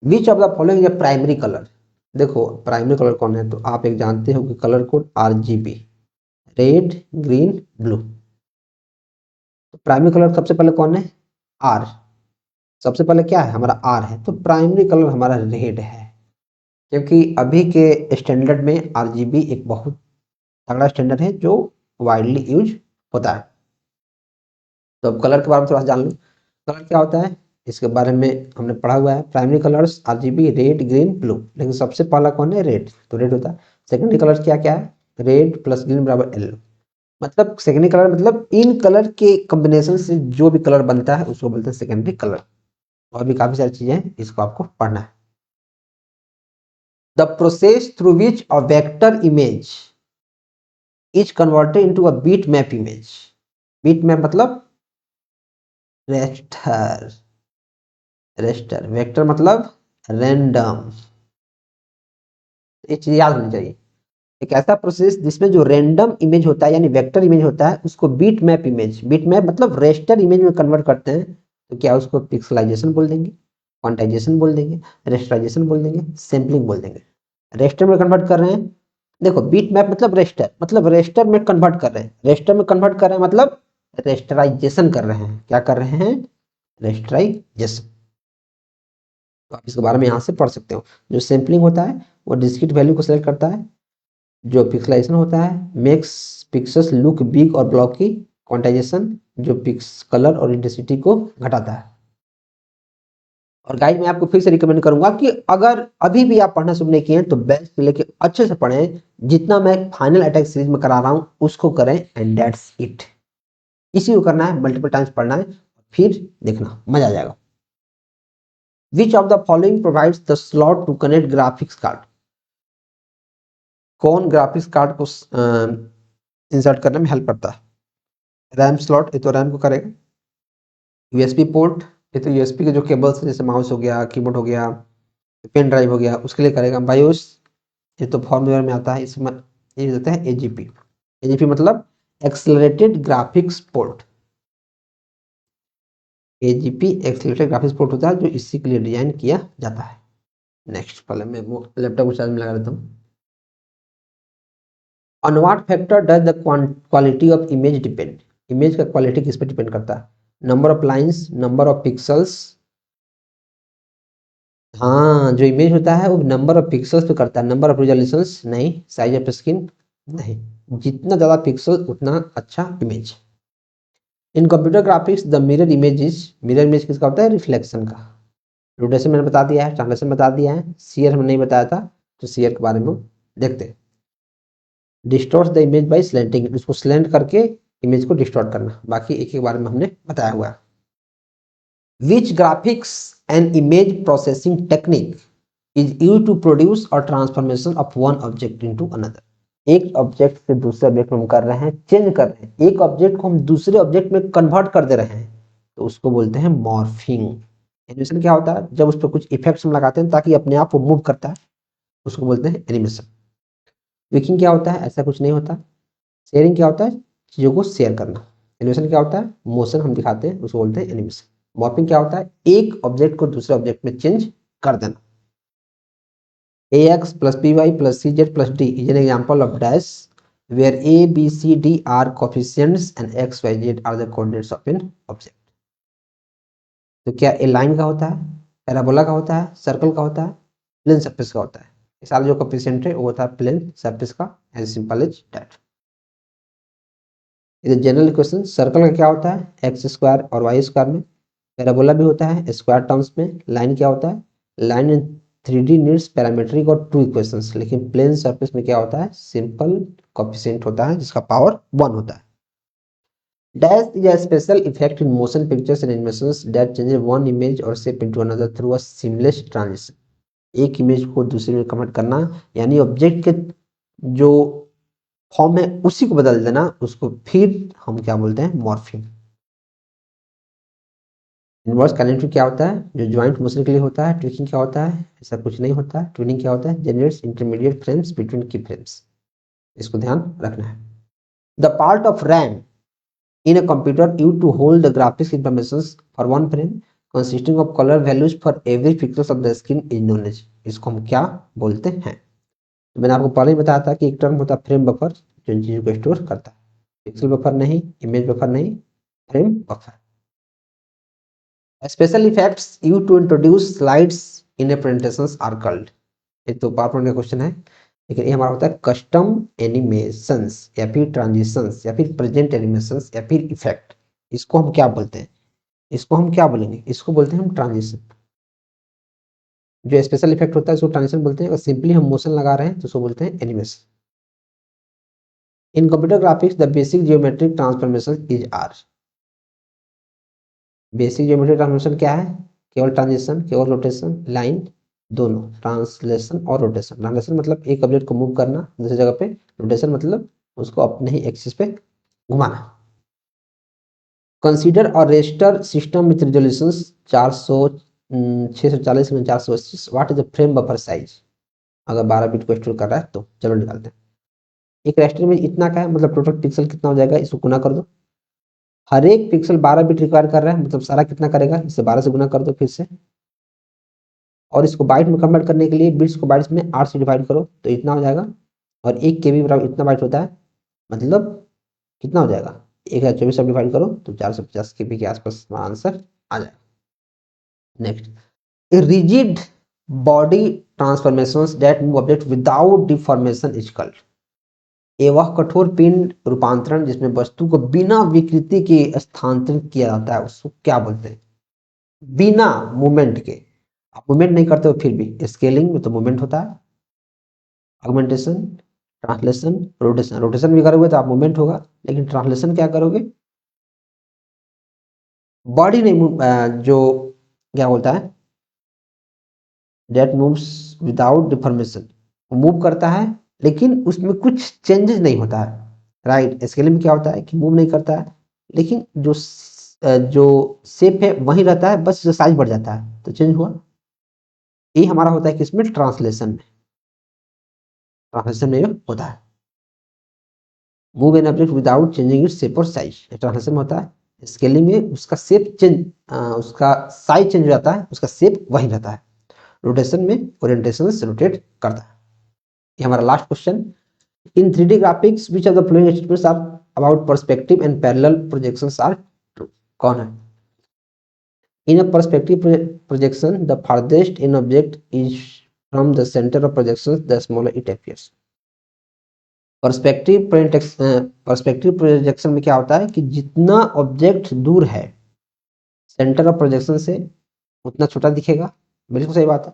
A: विच of the following is primary colour, देखो प्राइमरी कलर कौन है, तो आप एक जानते हो कि colour code RGB, red green blue, तो प्राइमरी कलर सबसे पहले कौन है, R, सबसे पहले क्या है हमारा R है, तो प्राइमरी कलर हमारा रेड है, क्योंकि अभी के स्टैंडर्ड में RGB एक बहुत तगड़ा स्टैंडर्ड है जो वाइडली यूज होता है। तो अब कलर के बारे में थोड़ा जान लो, कलर क्या होता है इसके बारे में हमने पढ़ा हुआ है, primary colours RGB, red green blue, लेकिन सबसे पहला कौन है, रेड, तो रेड होता है। सेकेंडरी कलर्स क्या क्या है, रेड प्लस ग्रीन बराबर येलो, मतलब सेकेंडरी कलर मतलब इन कलर के कॉम्बिनेशन से जो भी कलर बनता है उसको बोलते हैं सेकेंडरी कलर। और भी काफी सारी चीजें हैं, इसको आपको पढ़ना है। The process through which a vector image is converted into a bit map image, bit map मतलब रेस्टर, रेस्टर, वेक्टर मतलब रैंडम, ये चीज याद होनी चाहिए। एक ऐसा प्रोसेस जिसमें जो रैंडम इमेज होता है यानी वेक्टर इमेज होता है उसको bit map image, bit map मतलब रेस्टर इमेज में कन्वर्ट करते हैं, तो क्या उसको पिक्सलाइजेशन बोल देंगे, क्वांटाइजेशन बोल देंगे, रेस्टराइजेशन बोल देंगे, सैम्पलिंग बोल देंगे। रेस्टर में कन्वर्ट कर रहे हैं, देखो बीट मैप मतलब रेस्टर में कन्वर्ट कर रहे हैं, रेस्टर में कन्वर्ट कर रहे हैं मतलब रेस्टराइजेशन कर रहे हैं, क्या कर रहे हैं, रेस्टराइजेशन। तो आप इसके बारे में यहाँ से पढ़ सकते हो। जो सैम्पलिंग होता है वो डिस्क्रीट वैल्यू को सेलेक्ट करता है, जो पिक्सलाइजेशन होता है मेक्स पिक्सेल्स लुक बिग और ब्लॉकी, क्वांटाइजेशन जो पिक्स कलर और इंटेंसिटी को घटाता है। और गाइस मैं आपको फिर से रिकमेंड करूंगा कि अगर अभी भी आप पढ़ना शुरू नहीं किए हैं तो बेस्ट लेके अच्छे से पढ़ें, जितना मैं फाइनल अटैक सीरीज में करा रहा हूं उसको करें, एंड दैट्स इट। इसी को करना है, मल्टीपल टाइम्स पढ़ना है, फिर देखना मजा आ जाएगा। Which of the following provides the slot to connect graphics card, कौन ग्राफिक्स कार्ड को इंसर्ट करने में हेल्प करता है, रैम स्लॉट, ये तो रैम को करेगा, USB पोर्ट, ये तो USB के जो केबल्स जैसे माउस हो गया, कीबोर्ड हो गया, पेन ड्राइव हो गया, उसके लिए करेगा। बायोस, ये तो फॉर्मवेयर में आता है, इसमें ये होता है AGP, AGP मतलब accelerated graphics port, AGP accelerated graphics port होता है जो इसी के लिए डिजाइन किया जाता है। नेक्स्ट, पहले मैं वो लैपटॉप को चार्ज में लगा देता हूँ। On what factor does the quality of image depend, image का क्वालिटी किस पे डिपेंड करता है, number of lines, number of pixels, हाँ जो इमेज होता है वो नंबर ऑफ पिक्सल्स पे करता है, नंबर ऑफ रिजोल्यूशंस नहीं, साइज ऑफ स्क्रीन नहीं, जितना ज्यादा पिक्सल उतना अच्छा image. In computer graphics the mirror image किसका होता है, रिफ्लेक्शन का। रोटेशन मैंने बता दिया है, ट्रांसलेशन बता दिया है, सीयर हमने नहीं बताया था, तो सीयर के बारे में देखते हैं। Distort the image by slanting, उसको स्लैंट करके इमेज को डिस्टॉर्ट करना, बाकी एक एक बारे में हमने बताया हुआ है। Which graphics and image processing technique is used to produce a transformation of one object into another, एक ऑब्जेक्ट से दूसरे ऑब्जेक्ट में हम कर रहे हैं, चेंज कर रहे हैं, एक ऑब्जेक्ट को हम दूसरे ऑब्जेक्ट में कन्वर्ट कर दे रहे हैं, तो उसको बोलते हैं मॉर्फिंग। एनिमेशन क्या होता है? जब उस पर कुछ इफेक्ट्स हम लगाते हैं ताकि अपने आप वो मूव करता है, उसको बोलते हैं एनिमेशन। ट्विकिंग क्या होता है? ऐसा कुछ नहीं होता। शेयरिंग क्या होता है? चीज़ों को शेयर करना। एनिमेशन क्या होता है? मोशन हम दिखाते हैं, उसको बोलते हैं एनिमेशन। मॉर्फिंग क्या होता है? एक ऑब्जेक्ट को दूसरे ऑब्जेक्ट में चेंज कर देना। ax plus by plus cz plus d is an example of dash where a, b, c, d are coefficients and x, y, z are the coordinates of an object. तो क्या ए लाइन का होता है, पैराबोला का होता है, सर्कल का होता है, प्लेन सरफेस का होता है? इस सारा जो कोफिशिएंट है वो होता है प्लेन सरफेस का। As simple as that. ये जनरल क्वेश्चन, सर्कल का क्या होता है? एक्स स्क्वायर और वाई स्क्वायर में। पैराबोला भी होता है स्क्वायर टर्म्स में। लाइन क्या होता है? Line in 3D needs parametric और टू इक्वेशंस। लेकिन प्लेन सरफेस में क्या होता है? सिंपल कोफिशिएंट होता है जिसका पावर 1 होता है। Dash is a special effect in motion pictures and animations that changes one image or shape into another through a seamless transition. एक इमेज को दूसरे में कन्वर्ट करना, यानी ऑब्जेक्ट के जो फॉर्म है उसी को बदल देना, उसको फिर हम क्या बोलते हैं? मॉर्फिंग। इनवर्स काइनेटिक क्या होता है? जो ज्वाइंट मोशन के लिए होता है। ट्विकिंग क्या होता है? ऐसा कुछ नहीं होता है। ट्विनिंग क्या होता है? जनरेट्स इंटरमीडिएट फ्रेम्स बिटवीन की फ्रेम्स। इसको ध्यान रखना है। The part of RAM in a computer used to hold the graphics information for one frame consisting of color values for every pixels of the screen is known as। इसको हम क्या बोलते हैं? तो मैंने आपको पहले ही बताया था कि एक टर्म होता है फ्रेम बफर, जो इन चीजों को स्टोर करता है। पिक्सल बफर नहीं, इमेज बफर नहीं, frame buffer. Special effects used to introduce slides in a presentations are called. ये तो पावरपॉइंट का क्वेश्चन है, लेकिन ये हमारा होता है कस्टम एनिमेशंस या फिर ट्रांजिशंस या फिर प्रेजेंट एनिमेशंस या फिर इफेक्ट। इसको हम क्या बोलते हैं? इसको हम क्या बोलेंगे? इसको बोलते हैं हम ट्रांजिशन। जो स्पेशल इफेक्ट होता है उसको ट्रांजिशन बोलते हैं, और सिंपली हम मोशन लगा रहे हैं तो उसको बोलते हैं animation. In computer graphics the basic geometric transformation is are. Basic geometric transformation क्या है? केवल ट्रांजिशन, केवल रोटेशन, लाइन, दोनों। ट्रांसलेशन और रोटेशन। ट्रांसलेशन मतलब एक ऑब्जेक्ट को मूव करना दूसरी जगह पे। रोटेशन मतलब उसको अपने ही एक्सिस पे घुमाना। कंसीडर और रेस्टर सिस्टम विथ रिजोल्यूशन 640 में 480। What is the frame buffer size? अगर 12 बिट को स्टोर कर रहा है तो चलो निकालते हैं। एक रेस्टर में इतना का है, मतलब टोटल पिक्सल कितना हो जाएगा? इसको गुना कर दो। हर एक पिक्सल 12 बिट रिक्वायर कर रहा है, मतलब सारा कितना करेगा? इसे 12 से गुना कर दो फिर से, और इसको बाइट में कन्वर्ट करने के लिए बिट्स को बाइट्स में 8 से डिवाइड करो तो इतना हो जाएगा। और 1 KB बराबर इतना बाइट होता है, मतलब कितना हो जाएगा? 1024 से डिवाइड करो तो 450 KB के आसपास हमारा आंसर आ जाएगा। Next, rigid body transformations that move object without deformation is called. ये वह कठोर पिंड रूपांतरण जिसमें वस्तु को बिना विकृति के स्थानांतरित किया जाता है, उसको क्या बोलते हैं? बिना मूवमेंट के। आप मूवमेंट नहीं करते हो फिर भी। स्केलिंग में तो मूवमेंट होता है। Augmentation, translation, rotation. रोटेशन भी करोगे तो आप मूवमेंट होगा, लेकिन ट्रांसलेशन क्या करोगे? बॉडी नहीं जो क्या बोलता है, that moves without deformation. Move करता है लेकिन उसमें कुछ चेंजेस नहीं होता है। राइट। स्केलिंग में क्या होता है कि मूव नहीं करता है, लेकिन जो शेप है वही रहता है, बस साइज बढ़ जाता है तो चेंज हुआ। ये हमारा होता है किसमें? ट्रांसलेशन में। ट्रांसलेशन में होता है move an object without changing its shape और साइज। ट्रांसलेशन में होता है। स्केलिंग में उसका शेप चेंज, उसका साइज चेंज हो जाता है, उसका शेप वही रहता है। रोटेशन में ओरिएंटेशन से रोटेट करता है। ये हमारा last question. In 3D graphics which of the following statements are about perspective and parallel projections are true? कौन है? In a perspective projection the farthest in object is from the center of projection the smaller it appears। Perspective projection में क्या होता है कि जितना ऑब्जेक्ट दूर है सेंटर ऑफ प्रोजेक्शन से उतना छोटा दिखेगा। बिल्कुल सही बात है।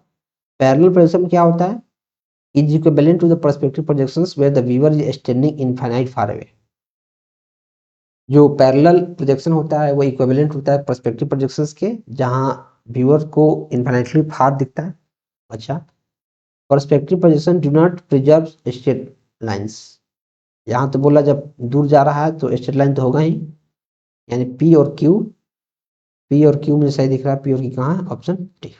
A: पैरेलल प्रोजेक्शन में क्या होता है? Is equivalent to the perspective projections where the viewer is standing infinite far away. जो पैरेलल प्रोजेक्शन होता है वो इक्विवेलेंट होता है पर्सपेक्टिव प्रोजेक्शंस के, जहां व्यूअर को इनफाइनाइटली फार दिखता है। अच्छा, perspective projection do not preserve straight lines. यहाँ तो बोला जब दूर जा रहा है तो स्ट्रेट लाइन तो होगा ही, यानी पी और क्यू, पी और क्यू मुझे सही दिख रहा है, पी और क्यू कहाँ है, ऑप्शन डी।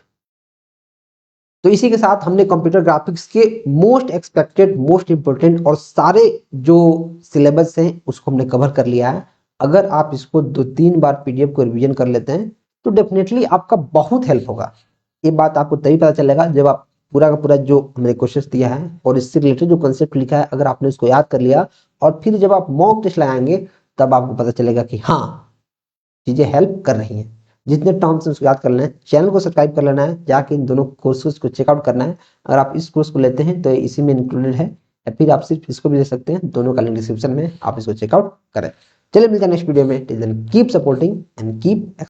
A: तो इसी के साथ हमने कंप्यूटर ग्राफिक्स के मोस्ट एक्सपेक्टेड, मोस्ट इंपोर्टेंट और सारे जो सिलेबस हैं उसको हमने कवर कर लिया है। अगर आप इसको 2-3 बार पीडीएफ को रिवीजन कर लेते हैं तो डेफिनेटली आपका बहुत हेल्प होगा। ये बात आपको तभी पता चलेगा जब आप पूरा का पूरा जो हमने क्वेश्चंस दिया है और इससे रिलेटेड जो कंसेप्ट लिखा है अगर आपने उसको याद कर लिया और फिर जब आप मॉक टेस्ट लगाएंगे तब आपको पता चलेगा कि हाँ, चीजें हेल्प कर रही हैं। जितने टर्म्स हैं उसको याद कर लेना है, चैनल को सब्सक्राइब कर लेना है, जाके इन दोनों कोर्सेज को चेकआउट करना है। अगर आप इस कोर्स को लेते हैं तो इसी में इंक्लूडेड है, या फिर आप सिर्फ इसको भी ले सकते हैं, दोनों का लिंक डिस्क्रिप्शन में, आप इसको चेकआउट करें। चलिए मिलते हैं नेक्स्ट वीडियो में, till then keep supporting and keep